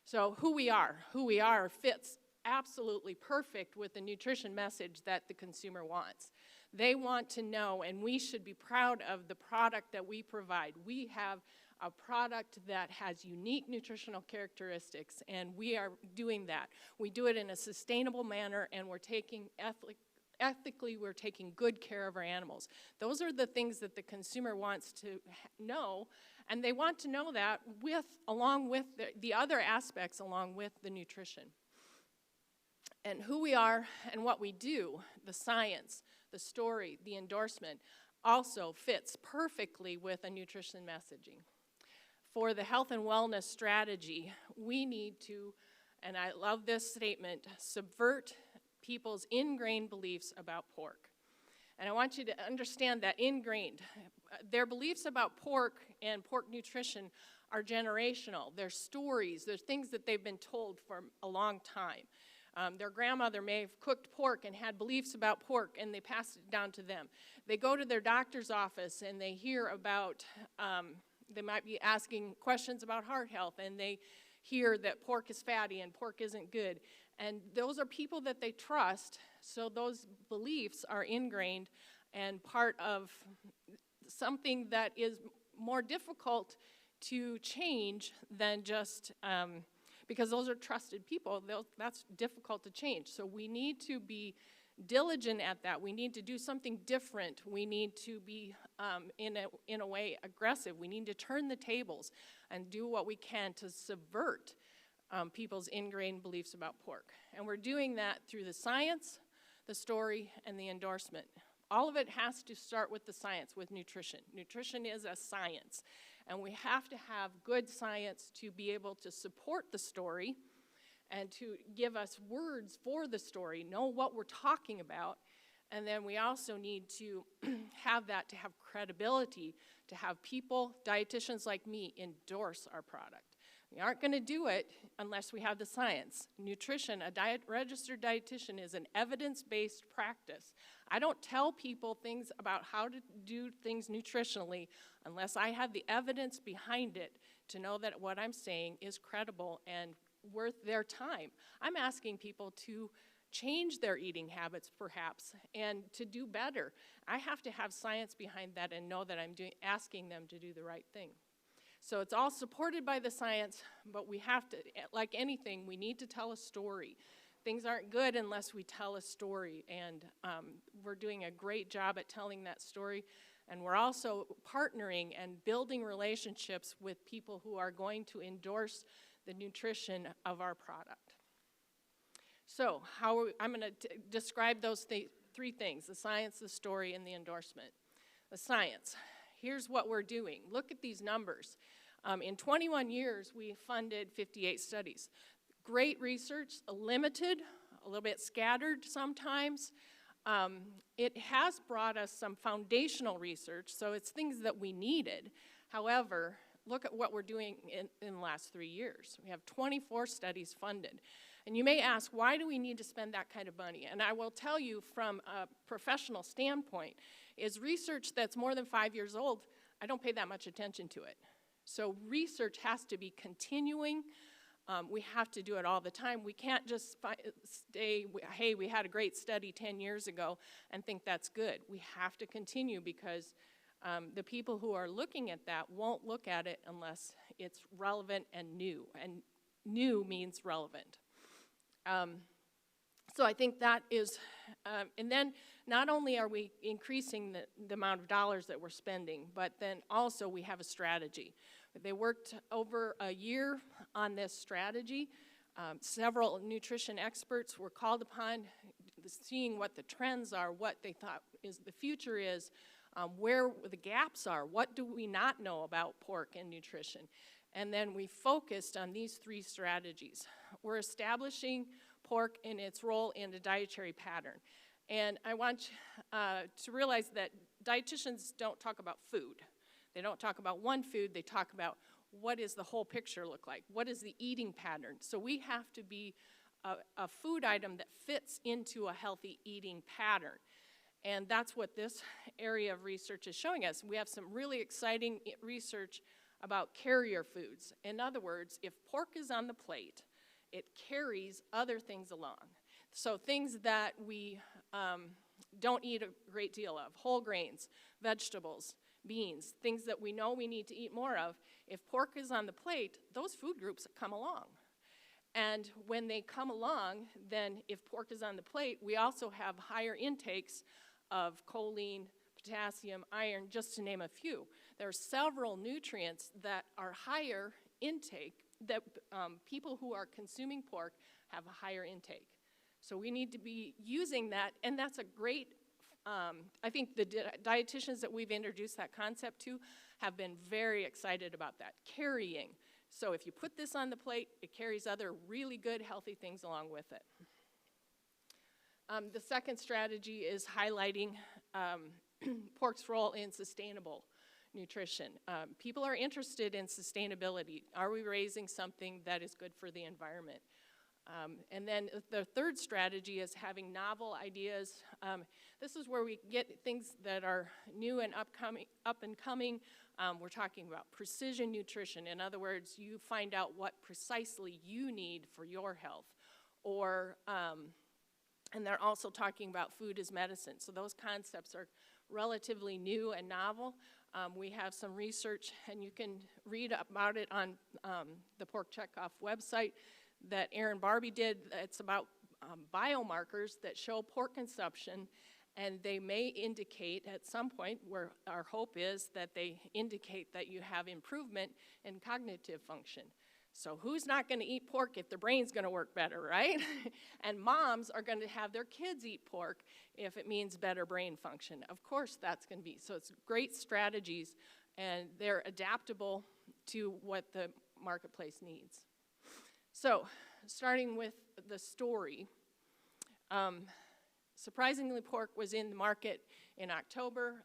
So who we are fits absolutely perfect with the nutrition message that the consumer wants. They want to know, and we should be proud of the product that we provide. We have a product that has unique nutritional characteristics, and we are doing that. We do it in a sustainable manner, and we're taking ethically, we're taking good care of our animals. Those are the things that the consumer wants to know, and they want to know that along with the other aspects along with the nutrition. And who we are and what we do, the science, the story, the endorsement, also fits perfectly with a nutrition messaging. For the health and wellness strategy, we need to, and I love this statement, subvert people's ingrained beliefs about pork. And I want you to understand that ingrained. Their beliefs about pork and pork nutrition are generational. They're stories. They're things that they've been told for a long time. Their grandmother may have cooked pork and had beliefs about pork, and they passed it down to them. They go to their doctor's office, and they hear about, they might be asking questions about heart health, and they hear that pork is fatty and pork isn't good. And those are people that they trust, so those beliefs are ingrained and part of something that is more difficult to change than just, because those are trusted people, that's difficult to change. So we need to be diligent at that. We need to do something different. We need to be, in a way, aggressive. We need to turn the tables and do what we can to subvert people's ingrained beliefs about pork. And we're doing that through the science, the story, and the endorsement. All of it has to start with the science, with nutrition. Nutrition is a science, and we have to have good science to be able to support the story and to give us words for the story, know what we're talking about, and then we also need to have that to have credibility, to have people, dietitians like me, endorse our product. We aren't going to do it unless we have the science. Nutrition, a registered dietitian is an evidence-based practice. I don't tell people things about how to do things nutritionally unless I have the evidence behind it to know that what I'm saying is credible and worth their time. I'm asking people to change their eating habits, perhaps, and to do better. I have to have science behind that and know that I'm asking them to do the right thing. So it's all supported by the science, but we have to, like anything, we need to tell a story. Things aren't good unless we tell a story, and we're doing a great job at telling that story. And we're also partnering and building relationships with people who are going to endorse the nutrition of our product. So I'm going to describe those three things: the science, the story, and the endorsement. The science. Here's what we're doing. Look at these numbers. In 21 years, we funded 58 studies. Great research, limited, a little bit scattered sometimes. It has brought us some foundational research, so it's things that we needed. However, look at what we're doing in the last 3 years. We have 24 studies funded. And you may ask, why do we need to spend that kind of money? And I will tell you from a professional standpoint, is research that's more than 5 years old, I don't pay that much attention to it. So research has to be continuing. We have to do it all the time. We can't just say, hey, we had a great study 10 years ago and think that's good. We have to continue because the people who are looking at that won't look at it unless it's relevant and new. And new means relevant. So I think that is, and then not only are we increasing the amount of dollars that we're spending, but then also we have a strategy. They worked over a year on this strategy. Several nutrition experts were called upon, seeing what the trends are, what they thought is the future is, where the gaps are, what do we not know about pork and nutrition. And then we focused on these three strategies. We're establishing pork in its role in the dietary pattern. And I want to realize that dietitians don't talk about food. They don't talk about one food, they talk about what does the whole picture look like? What is the eating pattern? So we have to be a food item that fits into a healthy eating pattern. And that's what this area of research is showing us. We have some really exciting research about carrier foods. In other words, if pork is on the plate, it carries other things along. So things that we don't eat a great deal of, whole grains, vegetables, beans, things that we know we need to eat more of. If pork is on the plate, those food groups come along. And when they come along, then if pork is on the plate, we also have higher intakes of choline, potassium, iron, just to name a few. There are several nutrients that are higher intake that people who are consuming pork have a higher intake. So we need to be using that, and that's a great, I think the dietitians that we've introduced that concept to have been very excited about that, carrying. So if you put this on the plate, it carries other really good, healthy things along with it. The second strategy is highlighting pork's role in sustainable nutrition. People are interested in sustainability. Are we raising something that is good for the environment? And then the third strategy is having novel ideas. This is where we get things that are new and up and coming. We're talking about precision nutrition. In other words, you find out what precisely you need for your health. Or, and they're also talking about food as medicine. So those concepts are relatively new and novel. We have some research, and you can read about it on the Pork Checkoff website that Aaron Barbie did. It's about biomarkers that show pork consumption, and they may indicate at some point, where our hope is that they indicate that you have improvement in cognitive function. So who's not going to eat pork if their brain's going to work better, right? And moms are going to have their kids eat pork if it means better brain function. Of course that's going to be. So it's great strategies, and they're adaptable to what the marketplace needs. So starting with the story, surprisingly pork was in the market in October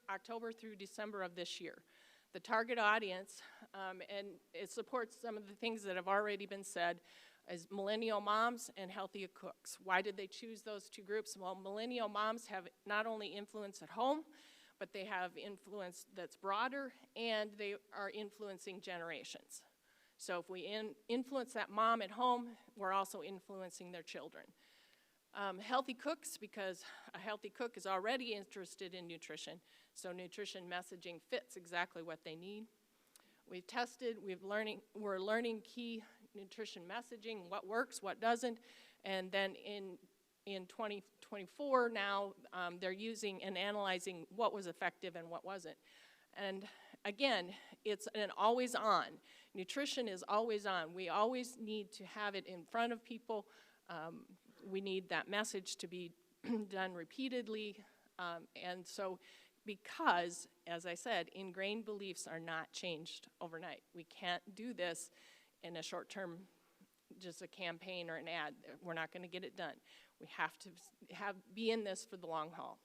through December of this year. The target audience, and it supports some of the things that have already been said, is millennial moms and healthy cooks. Why did they choose those two groups? Well, millennial moms have not only influence at home, but they have influence that's broader, and they are influencing generations. So if we influence that mom at home, we're also influencing their children. Healthy cooks, because a healthy cook is already interested in nutrition, so nutrition messaging fits exactly what they need. We've tested, we're learning key nutrition messaging, what works, what doesn't, and then in 2024 now, they're using and analyzing what was effective and what wasn't. And again, it's an always on. Nutrition is always on. We always need to have it in front of people. We need that message to be done repeatedly. And so because, as I said, ingrained beliefs are not changed overnight. We can't do this in a short term, just a campaign or an ad. We're not going to get it done. We have to be in this for the long haul.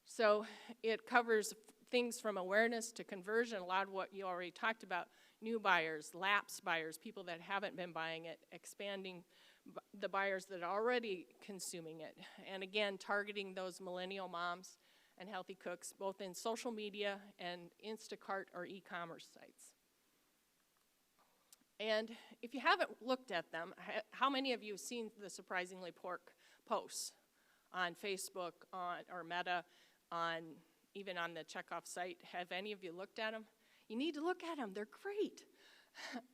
So it covers things from awareness to conversion, a lot of what you already talked about, new buyers, lapsed buyers, people that haven't been buying it, expanding the buyers that are already consuming it, and again, targeting those millennial moms and healthy cooks, both in social media and Instacart or e-commerce sites. And if you haven't looked at them, how many of you have seen the Surprisingly Pork posts on Facebook, or Meta, even on the Checkoff site? Have any of you looked at them? You need to look at them. They're great.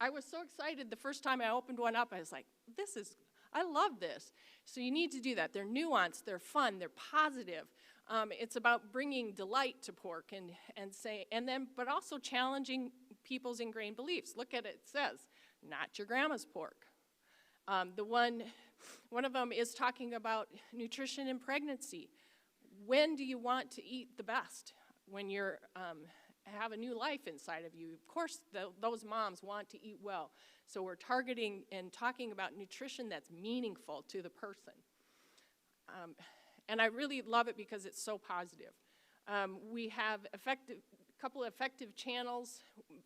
I was so excited the first time I opened one up. I was like, I love this. So you need to do that. They're nuanced, they're fun, they're positive. It's about bringing delight to pork but also challenging people's ingrained beliefs. Look at it. It says, not your grandma's pork. One of them is talking about nutrition in pregnancy. When do you want to eat the best? When you're have a new life inside of you. Of course, those moms want to eat well. So we're targeting and talking about nutrition that's meaningful to the person. And I really love it because it's so positive. We have a couple of effective channels.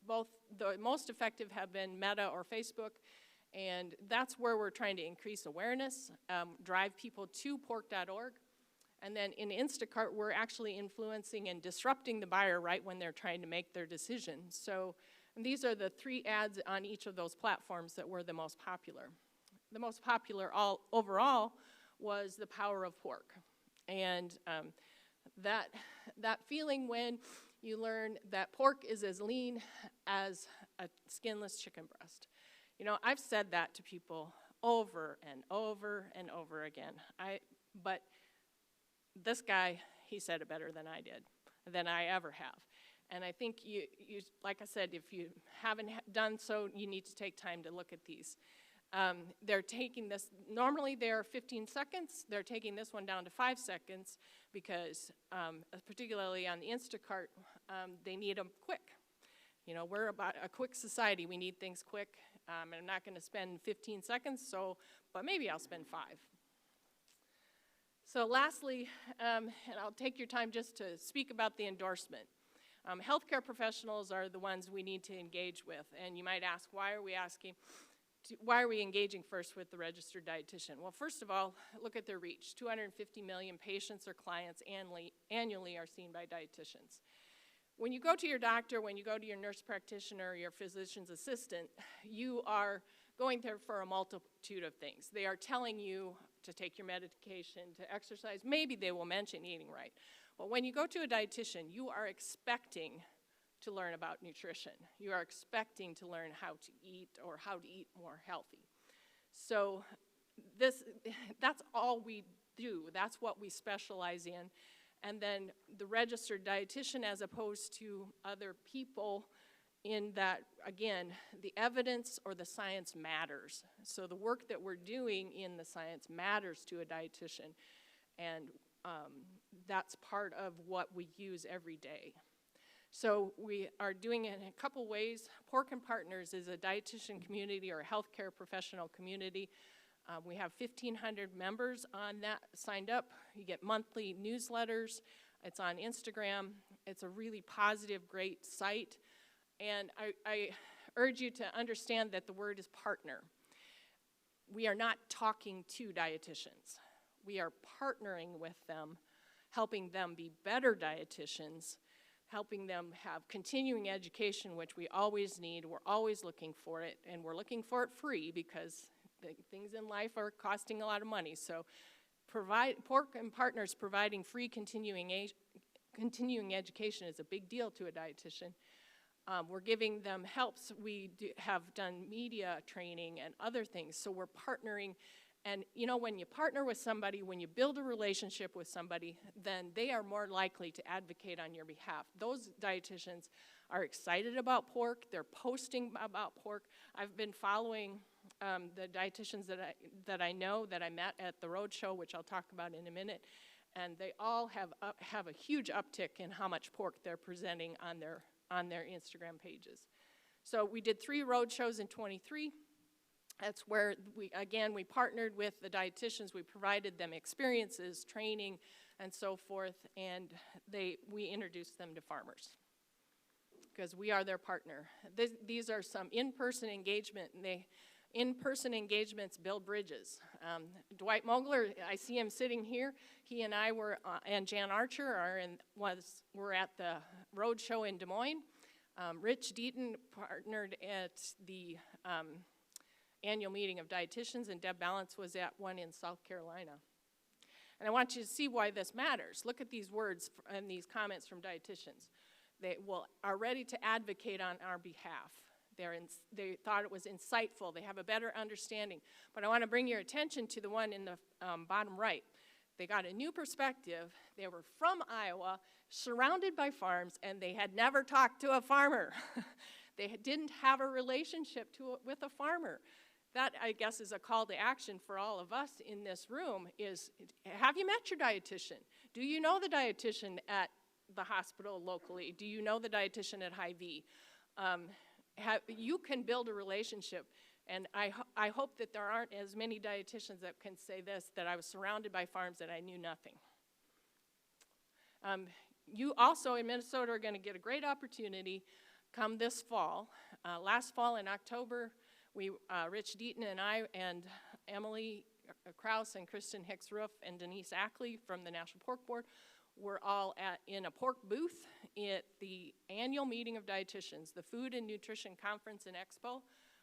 Both the most effective have been Meta or Facebook. And that's where we're trying to increase awareness, drive people to pork.org. And then in Instacart, we're actually influencing and disrupting the buyer right when they're trying to make their decision. So these are the 3 ads on each of those platforms that were the most popular. The most popular overall was the power of pork. And that feeling when you learn that pork is as lean as a skinless chicken breast. You know, I've said that to people over and over and over again. But this guy, he said it better than I did, than I ever have. And I think you like I said, if you haven't done so, you need to take time to look at these. They're taking this, normally they're 15 seconds, they're taking this one down to 5 seconds because particularly on the Instacart, they need them quick. You know, we're about a quick society, we need things quick. And I'm not gonna spend 15 seconds, but maybe I'll spend 5. So lastly, and I'll take your time just to speak about the endorsement. Healthcare professionals are the ones we need to engage with, and you might ask, why are we engaging first with the registered dietitian? Well, first of all, look at their reach. 250 million patients or clients annually are seen by dietitians. When you go to your doctor, when you go to your nurse practitioner or your physician's assistant, you are going there for a multitude of things. They are telling you to take your medication, to exercise. Maybe they will mention eating right. But when you go to a dietitian, you are expecting to learn about nutrition. You are expecting to learn how to eat or how to eat more healthy. So that's all we do. That's what we specialize in. And then the registered dietitian, as opposed to other people, in that, again, the evidence or the science matters. So the work that we're doing in the science matters to a dietitian, and that's part of what we use every day. So we are doing it in a couple ways. Pork and Partners is a dietitian community or a healthcare professional community. We have 1,500 members on that signed up. You get monthly newsletters. It's on Instagram. It's a really positive, great site. And I urge you to understand that the word is partner. We are not talking to dietitians. We are partnering with them, helping them be better dietitians, helping them have continuing education, which we always need. We're always looking for it, and we're looking for it free because things in life are costing a lot of money. So Pork and Partners providing free continuing education is a big deal to a dietitian. We're giving them helps. We have done media training and other things, so we're partnering. And you know, when you partner with somebody, when you build a relationship with somebody, then they are more likely to advocate on your behalf. Those dietitians are excited about pork. They're posting about pork. I've been following the dietitians that I know that I met at the roadshow, which I'll talk about in a minute, and they all have a huge uptick in how much pork they're presenting on their Instagram pages. So we did 3 roadshows in 23. That's where we partnered with the dietitians. We provided them experiences, training, and so forth, and we introduced them to farmers because we are their partner. These are some in-person engagement, and in-person engagements build bridges. Dwight Mogler, I see him sitting here. He and I and Jan Archer were at the roadshow in Des Moines. Rich Deaton partnered at the annual meeting of dietitians, and Deb Balance was at one in South Carolina. And I want you to see why this matters. Look at these words and these comments from dietitians. They are ready to advocate on our behalf. They thought it was insightful. They have a better understanding. But I want to bring your attention to the one in the bottom right. They got a new perspective. They were from Iowa, surrounded by farms, and they had never talked to a farmer. They didn't have a relationship with a farmer. That, I guess, is a call to action for all of us in this room is, have you met your dietitian? Do you know the dietitian at the hospital locally? Do you know the dietitian at Hy-Vee? You can build a relationship, and I hope that there aren't as many dietitians that can say this, that I was surrounded by farms and I knew nothing. You also, in Minnesota, are going to get a great opportunity come this fall. Last fall in October, Rich Deaton and I and Emily Krause and Kristen Hicks-Roof and Denise Ackley from the National Pork Board were all in a pork booth at the annual meeting of dietitians, the Food and Nutrition Conference and Expo,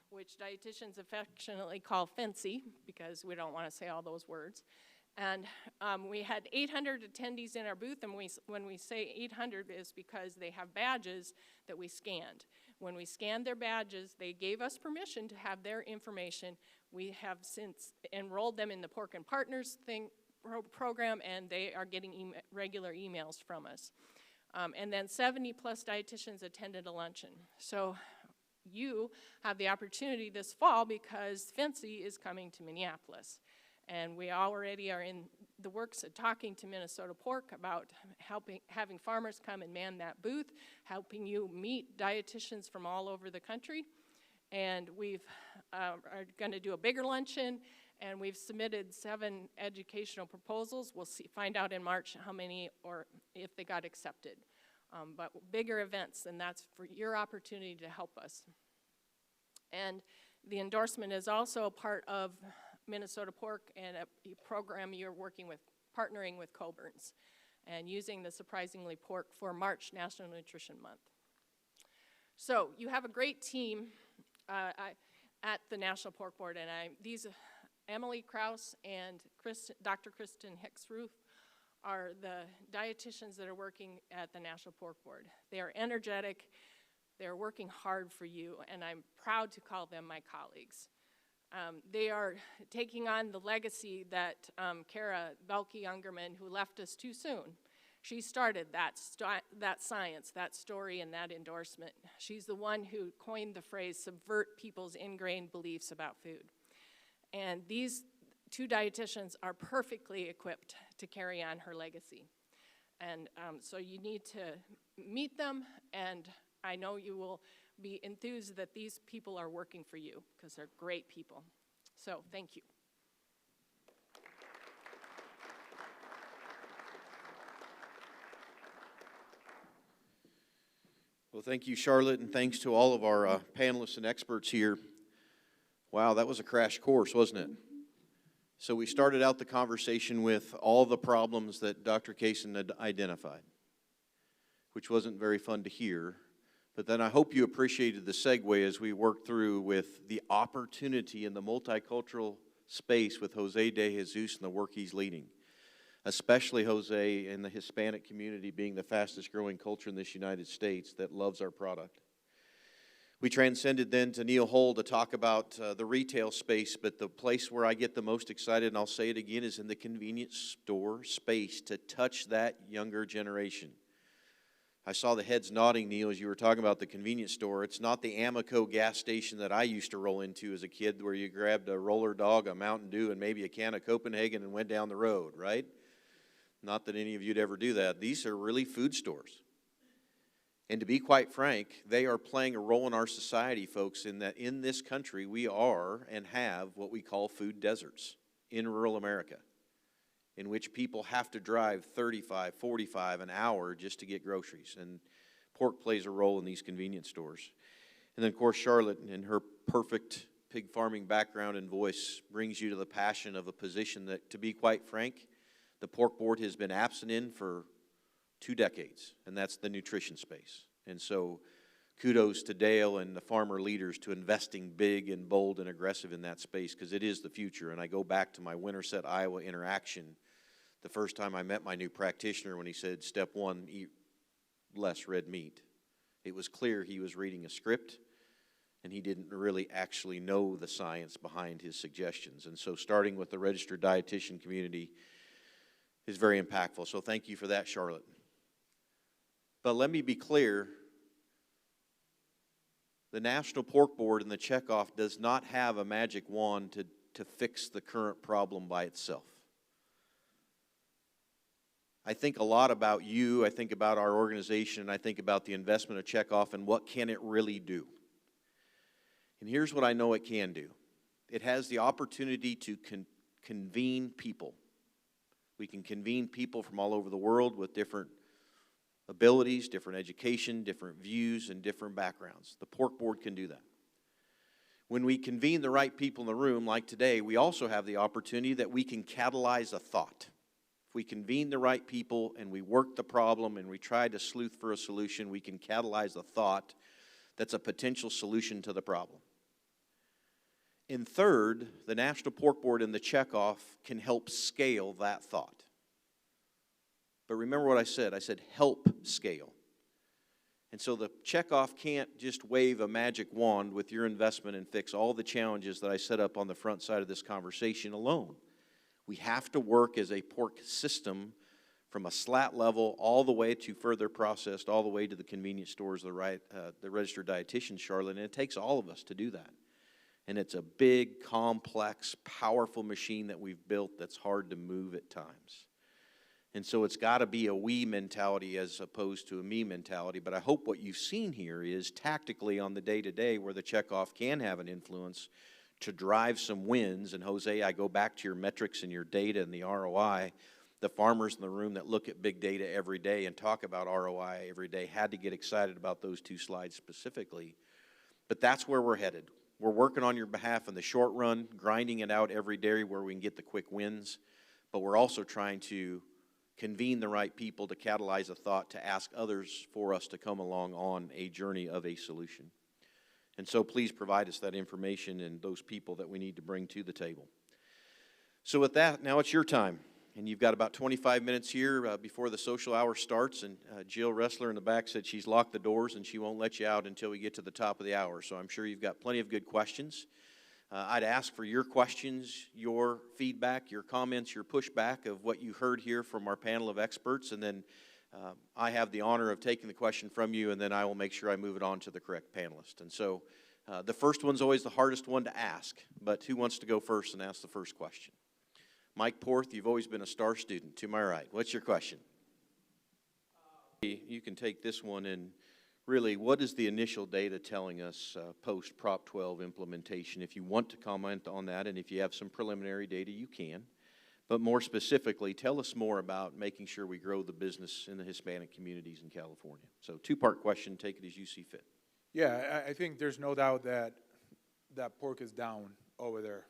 which dietitians affectionately call FNCE because we don't want to say all those words. And we had 800 attendees in our booth, and when we say 800 is because they have badges that we scanned. When we scanned their badges, they gave us permission to have their information. We have since enrolled them in the Pork and Partners program, and they are getting regular emails from us. And then 70 plus dietitians attended a luncheon. So you have the opportunity this fall because FNCE is coming to Minneapolis. And we already are in the works of talking to Minnesota Pork about having farmers come and man that booth, helping you meet dietitians from all over the country. And we are going to do a bigger luncheon, and we've submitted 7 educational proposals. We'll find out in March how many or if they got accepted. But bigger events, and that's for your opportunity to help us. And the endorsement is also a part of Minnesota Pork and a program you're partnering with Coburn's and using the Surprisingly Pork for March National Nutrition Month. So you have a great team at the National Pork Board, and Emily Krause and Dr. Kristen Hicks-Roof are the dietitians that are working at the National Pork Board. They are energetic, they're working hard for you, and I'm proud to call them my colleagues. They are taking on the legacy that Kara Belke-Ungerman, who left us too soon, she started that science, that story, and that endorsement. She's the one who coined the phrase, subvert people's ingrained beliefs about food. And these 2 dietitians are perfectly equipped to carry on her legacy. And so you need to meet them, and I know you will be enthused that these people are working for you because they're great people. So thank you. Well, thank you, Charlotte, and thanks to all of our panelists and experts here. Wow, that was a crash course, wasn't it? So we started out the conversation with all the problems that Dr. Kaysen had identified, which wasn't very fun to hear. But then I hope you appreciated the segue as we worked through with the opportunity in the multicultural space with Jose de Jesus and the work he's leading, especially Jose and the Hispanic community being the fastest growing culture in this United States that loves our product. We transcended then to Neal Hull to talk about the retail space, but the place where I get the most excited, and I'll say it again, is in the convenience store space to touch that younger generation. I saw the heads nodding, Neal, as you were talking about the convenience store. It's not the Amoco gas station that I used to roll into as a kid where you grabbed a roller dog, a Mountain Dew, and maybe a can of Copenhagen and went down the road, right? Not that any of you'd ever do that. These are really food stores. And to be quite frank, they are playing a role in our society, folks, in that in this country we are and have what we call food deserts in rural America, in which people have to drive 35, 45 an hour just to get groceries. And pork plays a role in these convenience stores. And then, of course, Charlotte, in her perfect pig farming background and voice, brings you to the passion of a position that, to be quite frank, the pork board has been absent in for 2 decades, and that's the nutrition space. And so kudos to Dale and the farmer leaders to investing big and bold and aggressive in that space, because it is the future. And I go back to my Winterset, Iowa interaction the first time I met my new practitioner when he said, step 1, eat less red meat. It was clear he was reading a script, and he didn't really actually know the science behind his suggestions. And so starting with the registered dietitian community is very impactful. So thank you for that, Charlotte. But let me be clear, the National Pork Board and the Checkoff does not have a magic wand to fix the current problem by itself. I think a lot about you, I think about our organization, and I think about the investment of Checkoff and what can it really do. And here's what I know it can do. It has the opportunity to convene people. We can convene people from all over the world with different abilities, different education, different views, and different backgrounds. The pork board can do that. When we convene the right people in the room, like today, we also have the opportunity that we can catalyze a thought. If we convene the right people and we work the problem and we try to sleuth for a solution, we can catalyze a thought that's a potential solution to the problem. And third, the National Pork Board and the Checkoff can help scale that thought. But remember what I said help scale. And so the Checkoff can't just wave a magic wand with your investment and fix all the challenges that I set up on the front side of this conversation alone. We have to work as a pork system from a slat level all the way to further processed, all the way to the convenience stores, the registered dietitian, Charlotte, and it takes all of us to do that. And it's a big, complex, powerful machine that we've built that's hard to move at times. And so it's got to be a we mentality as opposed to a me mentality. But I hope what you've seen here is tactically on the day-to-day where the Checkoff can have an influence to drive some wins. And Jose, I go back to your metrics and your data and the ROI. The farmers in the room that look at big data every day and talk about ROI every day had to get excited about those 2 slides specifically. But that's where we're headed. We're working on your behalf in the short run, grinding it out every day where we can get the quick wins. But we're also trying to convene the right people to catalyze a thought to ask others for us to come along on a journey of a solution. And so please provide us that information and those people that we need to bring to the table. So with that, now it's your time. And you've got about 25 minutes here before the social hour starts. And Jill Ressler in the back said she's locked the doors and she won't let you out until we get to the top of the hour. So I'm sure you've got plenty of good questions. I'd ask for your questions, your feedback, your comments, your pushback of what you heard here from our panel of experts. And then I have the honor of taking the question from you, and then I will make sure I move it on to the correct panelist. And so the first one's always the hardest one to ask. But who wants to go first and ask the first question? Mike Porth, you've always been a star student. To my right, what's your question? You can take this one, and really, what is the initial data telling us post Prop 12 implementation? If you want to comment on that, and if you have some preliminary data, you can. But more specifically, tell us more about making sure we grow the business in the Hispanic communities in California. So two-part question, take it as you see fit. Yeah, I think there's no doubt that pork is down over there.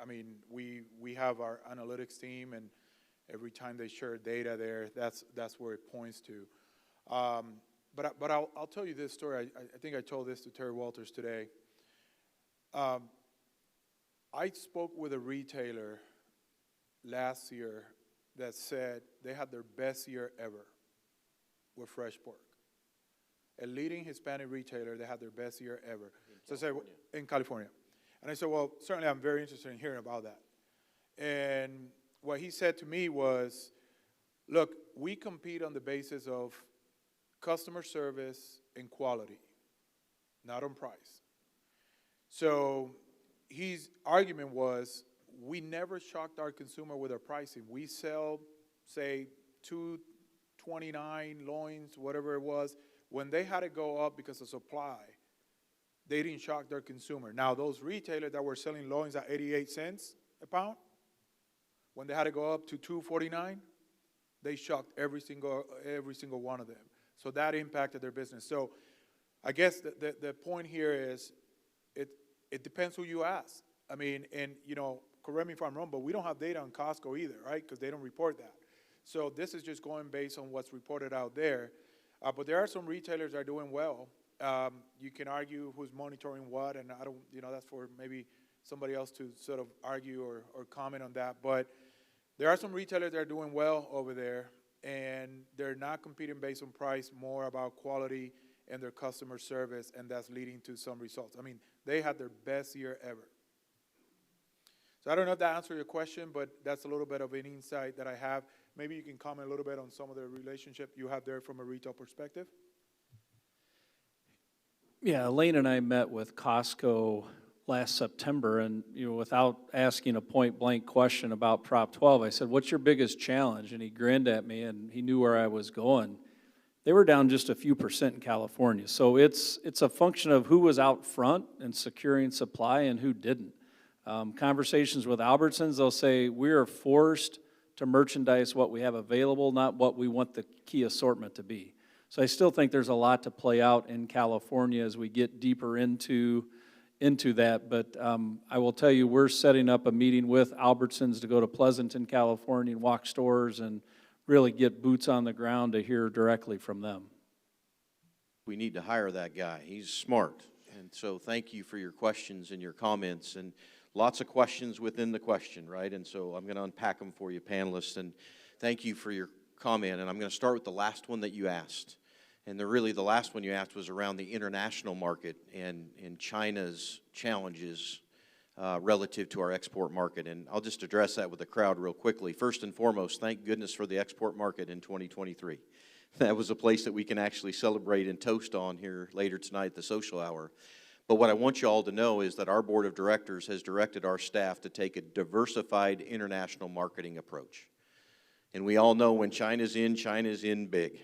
I mean, we have our analytics team, and every time they share data there, that's where it points to. But I'll tell you this story. I think I told this to Terry Walters today. I spoke with a retailer last year that said they had their best year ever with fresh pork. A leading Hispanic retailer, they had their best year ever. So I said, in California. And I said, well, certainly I'm very interested in hearing about that. And what he said to me was, look, we compete on the basis of customer service and quality, not on price. So his argument was, we never shocked our consumer with our pricing. We sell, say, $2.29 loins, whatever it was. When they had to go up because of supply, they didn't shock their consumer. Now, those retailers that were selling loins at 88 cents a pound, when they had to go up to $2.49, they shocked every single one of them. So that impacted their business. So I guess the point here is it depends who you ask. I mean, and, you know, correct me if I'm wrong, but we don't have data on Costco either, right? Because they don't report that. So this is just going based on what's reported out there. But there are some retailers that are doing well. You can argue who's monitoring what, and I don't, you know, that's for maybe somebody else to sort of argue or comment on that. But there are some retailers that are doing well over there, and they're not competing based on price, more about quality and their customer service, and that's leading to some results. I mean, they had their best year ever. So I don't know if that answered your question, but that's a little bit of an insight that I have. Maybe you can comment a little bit on some of the relationship you have there from a retail perspective. Yeah, Elaine and I met with Costco last September, and without asking a point-blank question about Prop 12, I said, "What's your biggest challenge?" And he grinned at me, and he knew where I was going. They were down just a few percent in California, so it's a function of who was out front and securing supply and who didn't. Conversations with Albertsons, they'll say, we are forced to merchandise what we have available, not what we want the key assortment to be. So I still think there's a lot to play out in California as we get deeper into that. But I will tell you, we're setting up a meeting with Albertsons to go to Pleasanton, California, and walk stores and really get boots on the ground to hear directly from them. We need to hire that guy. He's smart. And so thank you for your questions and your comments. And lots of questions within the question, right? And so I'm going to unpack them for you, panelists. And thank you for your comment. And I'm going to start with the last one that you asked. And the last one you asked was around the international market and China's challenges relative to our export market. And I'll just address that with the crowd real quickly. First and foremost, thank goodness for the export market in 2023. That was a place that we can actually celebrate and toast on here later tonight at the social hour. But what I want you all to know is that our board of directors has directed our staff to take a diversified international marketing approach. And we all know when China's in big.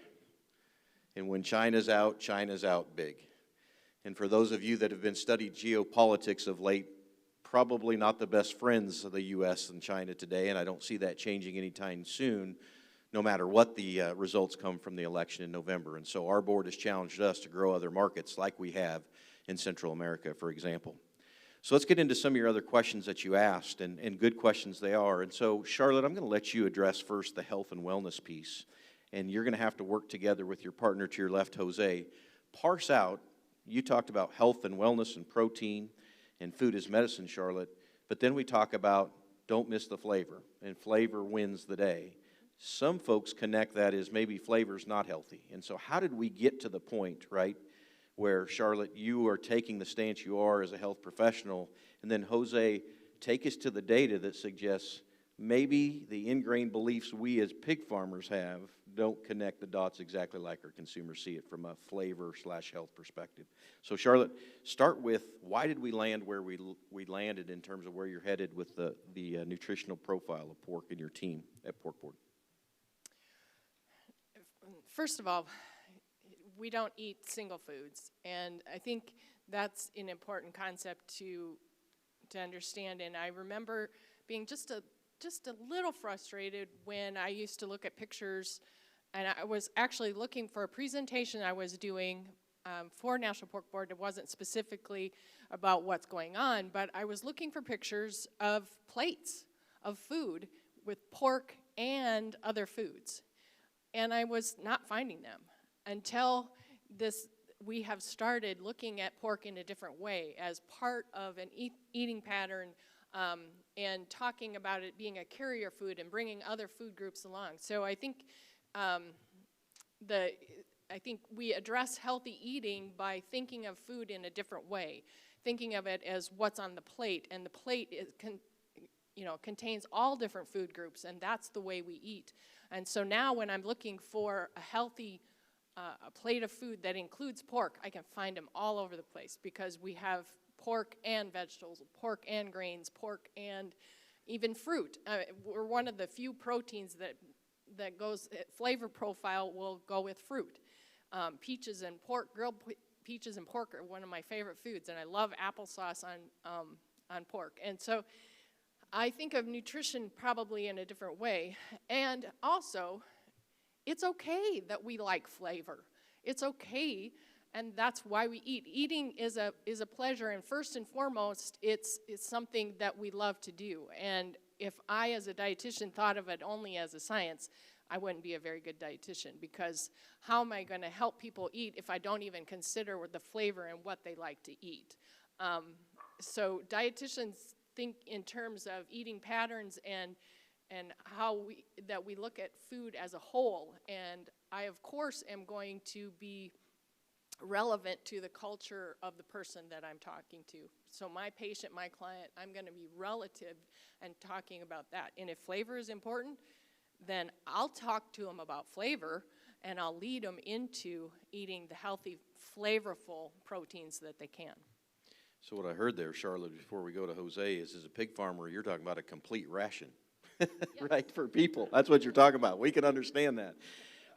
And when China's out big. And for those of you that have been studied geopolitics of late, probably not the best friends of the U.S. and China today, and I don't see that changing anytime soon, no matter what the results come from the election in November. And so our board has challenged us to grow other markets like we have in Central America, for example. So let's get into some of your other questions that you asked, and good questions they are. And so, Charlotte, I'm going to let you address first the health and wellness piece. And you're going to have to work together with your partner to your left, Jose. Parse out, you talked about health and wellness and protein and food as medicine, Charlotte. But then we talk about don't miss the flavor, and flavor wins the day. Some folks connect that as maybe flavor's not healthy. And so how did we get to the point, right, where, Charlotte, you are taking the stance you are as a health professional, and then, Jose, take us to the data that suggests maybe the ingrained beliefs we as pig farmers have don't connect the dots exactly like our consumers see it from a flavor/health perspective. So, Charlotte, start with why did we land where we landed in terms of where you're headed with the nutritional profile of pork and your team at Pork Board? First of all, we don't eat single foods, and I think that's an important concept to understand. And I remember being just a just a little frustrated when I used to look at pictures, and I was actually looking for a presentation I was doing for National Pork Board. It wasn't specifically about what's going on, but I was looking for pictures of plates of food with pork and other foods. And I was not finding them until we have started looking at pork in a different way as part of an eating pattern, and talking about it being a carrier food and bringing other food groups along. So I think we address healthy eating by thinking of food in a different way, thinking of it as what's on the plate, and the plate contains all different food groups, and that's the way we eat. And so now when I'm looking for a healthy a plate of food that includes pork, I can find them all over the place, because we have pork and vegetables, pork and grains, pork and even fruit. We're one of the few proteins that goes, flavor profile will go with fruit. Peaches and pork, grilled peaches and pork are one of my favorite foods, and I love applesauce on pork. And so I think of nutrition probably in a different way. And also, it's okay that we like flavor. It's okay, and that's why we eat. Eating is a pleasure, and first and foremost, it's something that we love to do. And if I, as a dietitian, thought of it only as a science, I wouldn't be a very good dietitian, because how am I going to help people eat if I don't even consider the flavor and what they like to eat? So dietitians think in terms of eating patterns and how we look at food as a whole. And I, of course, am going to be relevant to the culture of the person that I'm talking to. So my patient, my client, I'm going to be relative and talking about that. And if flavor is important, then I'll talk to them about flavor, and I'll lead them into eating the healthy, flavorful proteins that they can. So what I heard there, Charlotte, before we go to Jose, is as a pig farmer, you're talking about a complete ration, right, for people. That's what you're talking about. We can understand that.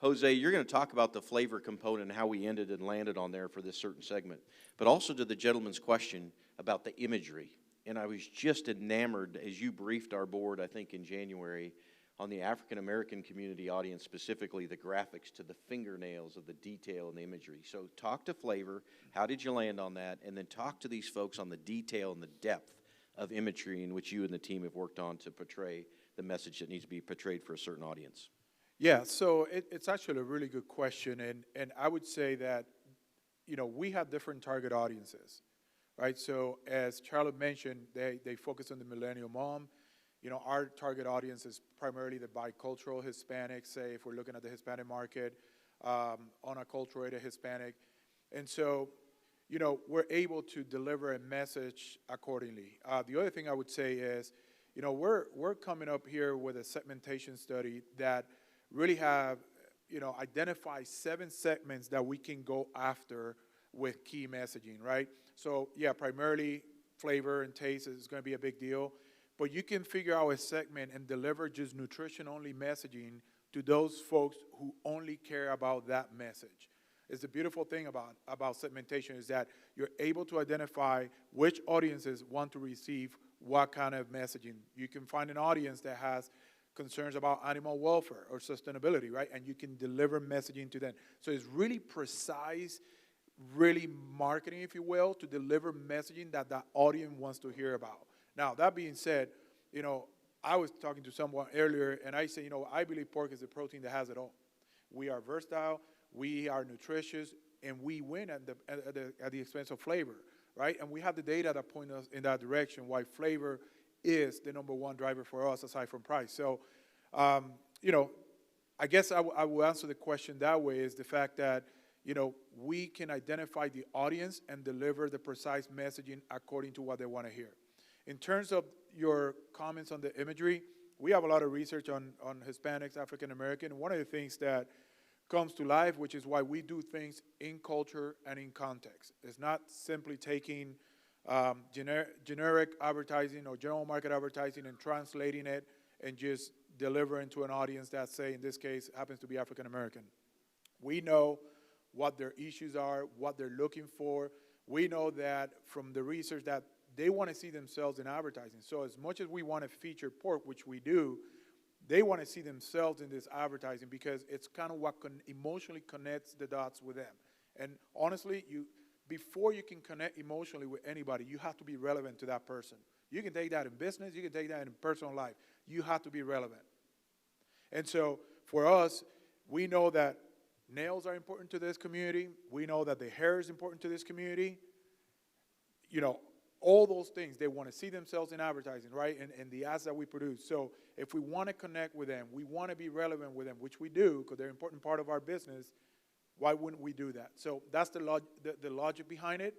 Jose, you're going to talk about the flavor component and how we ended and landed on there for this certain segment, but also to the gentleman's question about the imagery. And I was just enamored as you briefed our board, I think in January, on the African-American community audience, specifically the graphics to the fingernails of the detail and the imagery. So talk to flavor, how did you land on that? And then talk to these folks on the detail and the depth of imagery in which you and the team have worked on to portray the message that needs to be portrayed for a certain audience. Yeah, so it's actually a really good question, and I would say that, we have different target audiences, right? So as Charlotte mentioned, they focus on the millennial mom. Our target audience is primarily the bicultural Hispanic, say, if we're looking at the Hispanic market, unacculturated Hispanic. And so, we're able to deliver a message accordingly. The other thing I would say is, we're coming up here with a segmentation study that really have, identify 7 segments that we can go after with key messaging, right? So, yeah, primarily flavor and taste is going to be a big deal. But you can figure out a segment and deliver just nutrition-only messaging to those folks who only care about that message. It's the beautiful thing about segmentation is that you're able to identify which audiences want to receive what kind of messaging. You can find an audience that has concerns about animal welfare or sustainability, right? And you can deliver messaging to them. So it's really precise, really marketing, if you will, to deliver messaging that the audience wants to hear about. Now, that being said, I was talking to someone earlier, and I say, I believe pork is a protein that has it all. We are versatile, we are nutritious, and we win at the expense of flavor, right? And we have the data that point us in that direction, why flavor is the #1 driver for us aside from price. So, I guess I will answer the question that way, is the fact that, we can identify the audience and deliver the precise messaging according to what they want to hear. In terms of your comments on the imagery, we have a lot of research on Hispanics, African American. One of the things that comes to life, which is why we do things in culture and in context. It's not simply taking generic advertising or general market advertising and translating it and just delivering to an audience that, say, in this case, happens to be African American. We know what their issues are, what they're looking for. We know that from the research that they want to see themselves in advertising. So as much as we want to feature pork, which we do, they want to see themselves in this advertising because it's kind of what emotionally connects the dots with them. And honestly, before you can connect emotionally with anybody, you have to be relevant to that person. You can take that in business, you can take that in personal life. You have to be relevant. And so for us, we know that nails are important to this community. We know that the hair is important to this community. You know, all those things, they want to see themselves in advertising, right? And the ads that we produce. So if we want to connect with them, we want to be relevant with them, which we do because they're an important part of our business, why wouldn't we do that? So that's the logic behind it.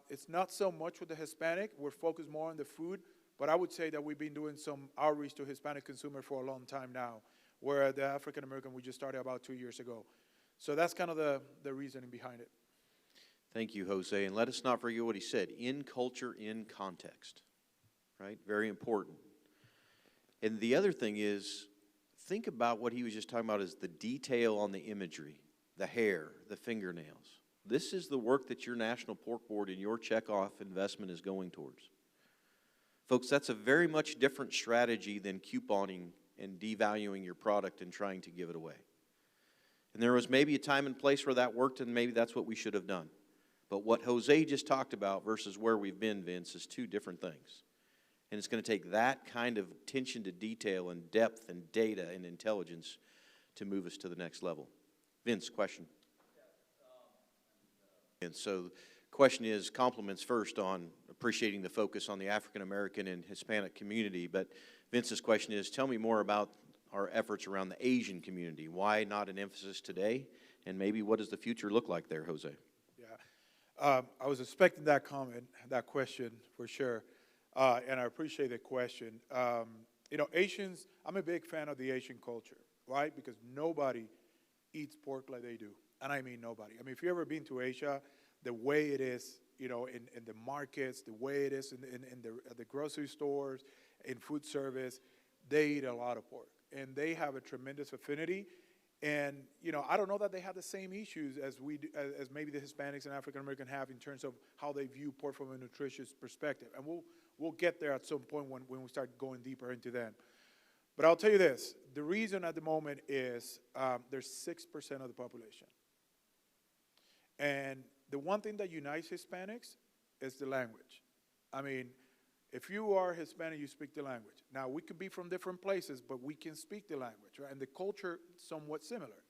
It's not so much with the Hispanic. We're focused more on the food. But I would say that we've been doing some outreach to Hispanic consumers for a long time now, where the African American we just started about 2 years ago. So that's kind of the reasoning behind it. Thank you, Jose. And let us not forget what he said, in culture, in context, right? Very important. And the other thing is, think about what he was just talking about is the detail on the imagery, the hair, the fingernails. This is the work that your National Pork Board and your Checkoff investment is going towards. Folks, that's a very much different strategy than couponing and devaluing your product and trying to give it away. And there was maybe a time and place where that worked, and maybe that's what we should have done. But what Jose just talked about versus where we've been, Vince, is two different things. And it's going to take that kind of attention to detail and depth and data and intelligence to move us to the next level. Vince, question? And so the question is, compliments first on appreciating the focus on the African American and Hispanic community. But Vince's question is, tell me more about our efforts around the Asian community. Why not an emphasis today? And maybe what does the future look like there, Jose? Yeah, I was expecting that comment, that question for sure. And I appreciate the question. You know, Asians, I'm a big fan of the Asian culture, right? Because nobody eats pork like they do. And I mean nobody. I mean, if you've ever been to Asia, the way it is, you know, in the markets, the way it is in the grocery stores, in food service, they eat a lot of pork. And they have a tremendous affinity. And, you know, I don't know that they have the same issues as we do, as maybe the Hispanics and African American have in terms of how they view pork from a nutritious perspective. And we'll get there at some point when we start going deeper into that. But I'll tell you this, the reason at the moment is there's 6% of the population. And the one thing that unites Hispanics is the language. I mean, if you are Hispanic, you speak the language. Now, we could be from different places, but we can speak the language, right? And the culture is somewhat similar.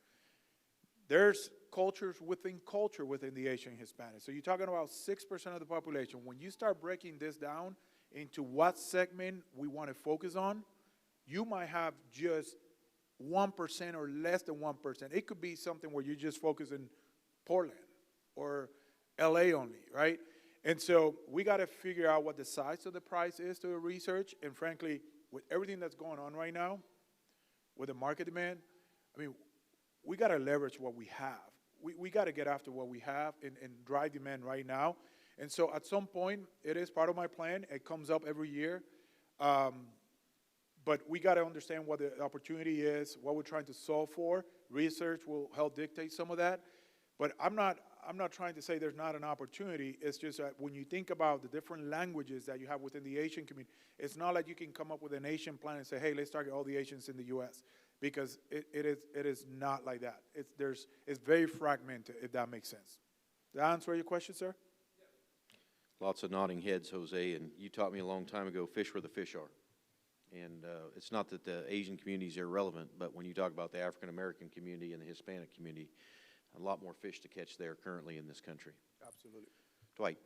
There's cultures within the Asian Hispanic. So you're talking about 6% of the population. When you start breaking this down into what segment we want to focus on, you might have just 1% or less than 1%. It could be something where you just focus in Portland or LA only, right? And so we got to figure out what the size of the price is to the research. And frankly, with everything that's going on right now, with the market demand, I mean, we got to leverage what we have. We got to get after what we have and drive demand right now. And so at some point, it is part of my plan. It comes up every year. But we got to understand what the opportunity is, what we're trying to solve for. Research will help dictate some of that. But I'm not trying to say there's not an opportunity. It's just that when you think about the different languages that you have within the Asian community, it's not like you can come up with an Asian plan and say, hey, let's target all the Asians in the U.S. Because it is not like that. It's very fragmented, if that makes sense. Did that answer your question, sir? Lots of nodding heads, Jose, and you taught me a long time ago, fish where the fish are. And it's not that the Asian community is irrelevant, but when you talk about the African American community and the Hispanic community, a lot more fish to catch there currently in this country. Absolutely. Dwight.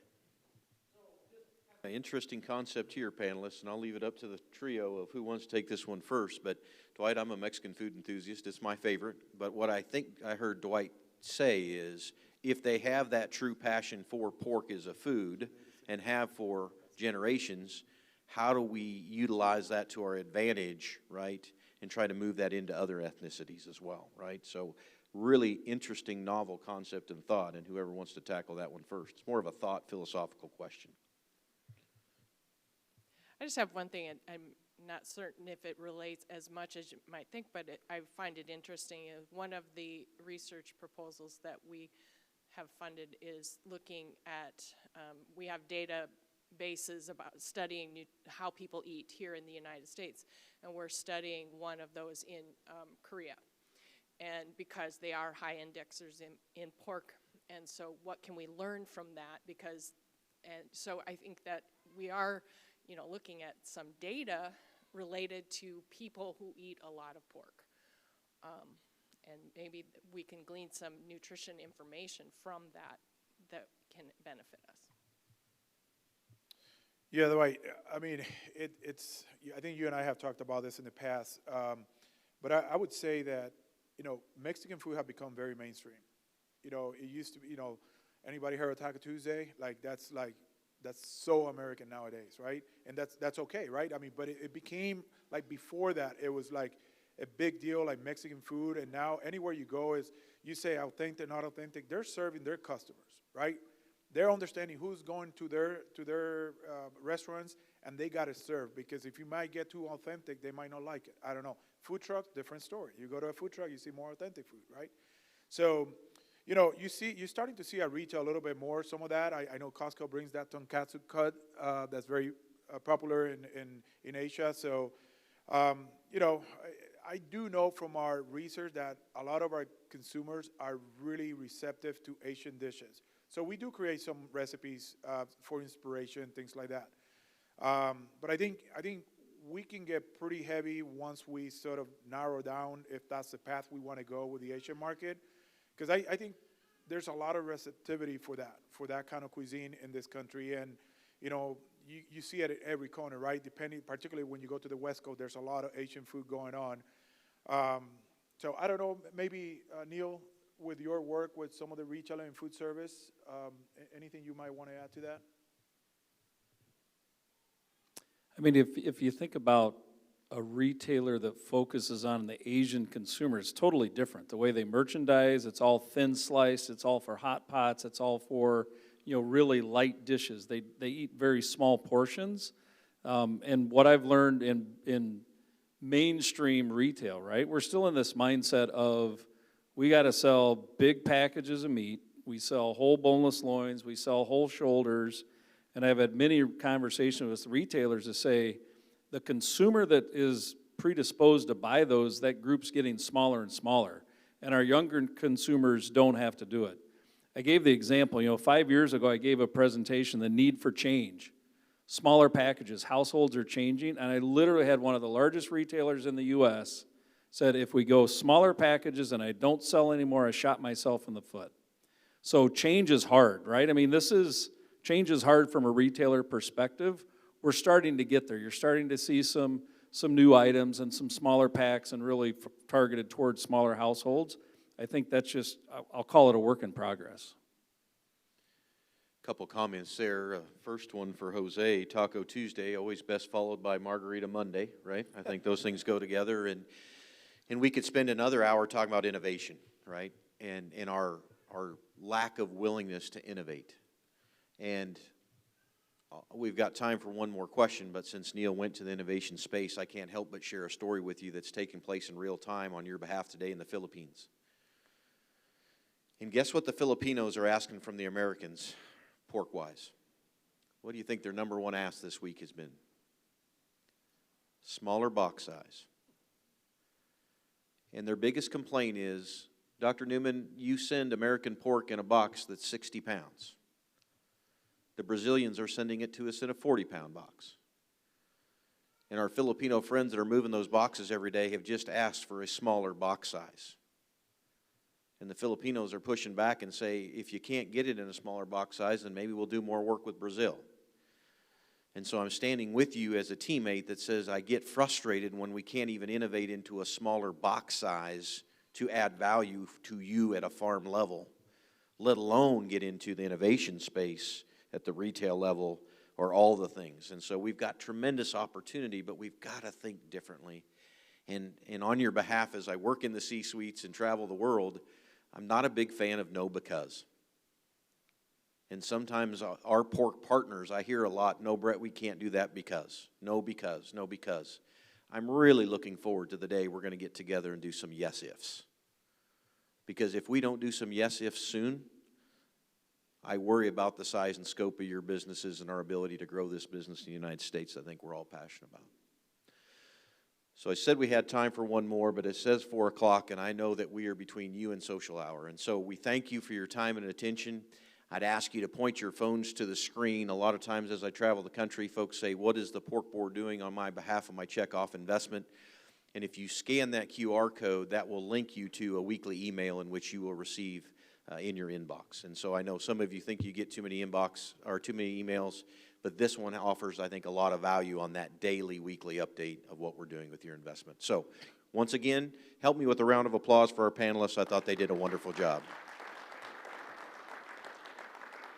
An interesting concept here, panelists, and I'll leave it up to the trio of who wants to take this one first. But Dwight, I'm a Mexican food enthusiast. It's my favorite. But what I think I heard Dwight say is if they have that true passion for pork as a food and have for generations, how do we utilize that to our advantage, right, and try to move that into other ethnicities as well, right? So really interesting, novel concept and thought, and whoever wants to tackle that one first. It's more of a thought, philosophical question. I just have one thing, and I'm not certain if it relates as much as you might think, but I find it interesting. One of the research proposals that we have funded is looking at, we have data bases about studying how people eat here in the United States, and we're studying one of those in Korea, and because they are high indexers in pork, and so what can we learn from that? And so I think that we are, looking at some data related to people who eat a lot of pork, and maybe we can glean some nutrition information from that can benefit us. Yeah, I mean, I think you and I have talked about this in the past, but I would say that, Mexican food have become very mainstream. It used to be, anybody heard of Taco Tuesday? That's so American nowadays, right? And that's okay, right? I mean, but it became, before that, it was a big deal, Mexican food, and now anywhere you go you say authentic, not authentic, they're serving their customers, right? They're understanding who's going to their restaurants, and they got to serve, because if you might get too authentic, they might not like it. I don't know. Food trucks, different story. You go to a food truck, you see more authentic food, right? So, you're starting to see at retail a little bit more some of that. I know Costco brings that tonkatsu cut that's very popular in Asia. So, I do know from our research that a lot of our consumers are really receptive to Asian dishes. So we do create some recipes for inspiration, things like that. But I think we can get pretty heavy once we sort of narrow down if that's the path we want to go with the Asian market. Because I think there's a lot of receptivity for that kind of cuisine in this country. And, you see it at every corner, right? Particularly when you go to the West Coast, there's a lot of Asian food going on. So I don't know, maybe Neal, with your work with some of the retailer and food service, anything you might want to add to that? I mean, if you think about a retailer that focuses on the Asian consumer, it's totally different. The way they merchandise, it's all thin sliced, it's all for hot pots, it's all for, really light dishes. They eat very small portions. And what I've learned in mainstream retail, right? We're still in this mindset of we got to sell big packages of meat. We sell whole boneless loins. We sell whole shoulders. And I've had many conversations with retailers to say the consumer that is predisposed to buy those, that group's getting smaller and smaller. And our younger consumers don't have to do it. I gave the example, 5 years ago, I gave a presentation, The Need for Change. Smaller packages, households are changing, and I literally had one of the largest retailers in the U.S. said, if we go smaller packages and I don't sell anymore, I shot myself in the foot. So change is hard, right? I mean, change is hard from a retailer perspective. We're starting to get there. You're starting to see some new items and some smaller packs and really targeted towards smaller households. I think that's just, I'll call it a work in progress. Couple comments there. First one for Jose, Taco Tuesday, always best followed by Margarita Monday, right? I think those things go together, and we could spend another hour talking about innovation, right? And our lack of willingness to innovate. And we've got time for one more question, but since Neal went to the innovation space, I can't help but share a story with you that's taking place in real time on your behalf today in the Philippines. And guess what the Filipinos are asking from the Americans, pork-wise? What do you think their number one ask this week has been? Smaller box size. And their biggest complaint is, Dr. Newman, you send American pork in a box that's 60 pounds. The Brazilians are sending it to us in a 40-pound box. And our Filipino friends that are moving those boxes every day have just asked for a smaller box size. And the Filipinos are pushing back and say, if you can't get it in a smaller box size, then maybe we'll do more work with Brazil. And so I'm standing with you as a teammate that says I get frustrated when we can't even innovate into a smaller box size to add value to you at a farm level, let alone get into the innovation space at the retail level or all the things. And so we've got tremendous opportunity, but we've got to think differently. And on your behalf, as I work in the C-suites and travel the world, I'm not a big fan of no because. And sometimes our pork partners, I hear a lot, no, Brett, we can't do that because. No because, no because. I'm really looking forward to the day we're going to get together and do some yes-ifs. Because if we don't do some yes-ifs soon, I worry about the size and scope of your businesses and our ability to grow this business in the United States. I think we're all passionate about. So I said we had time for one more, but it says 4 o'clock, and I know that we are between you and social hour. And so we thank you for your time and attention. I'd ask you to point your phones to the screen. A lot of times as I travel the country, folks say, what is the pork board doing on my behalf of my Checkoff investment? And if you scan that QR code, that will link you to a weekly email in which you will receive in your inbox. And so I know some of you think you get too many emails, but this one offers, I think, a lot of value on that daily, weekly update of what we're doing with your investment. So once again, help me with a round of applause for our panelists. I thought they did a wonderful job.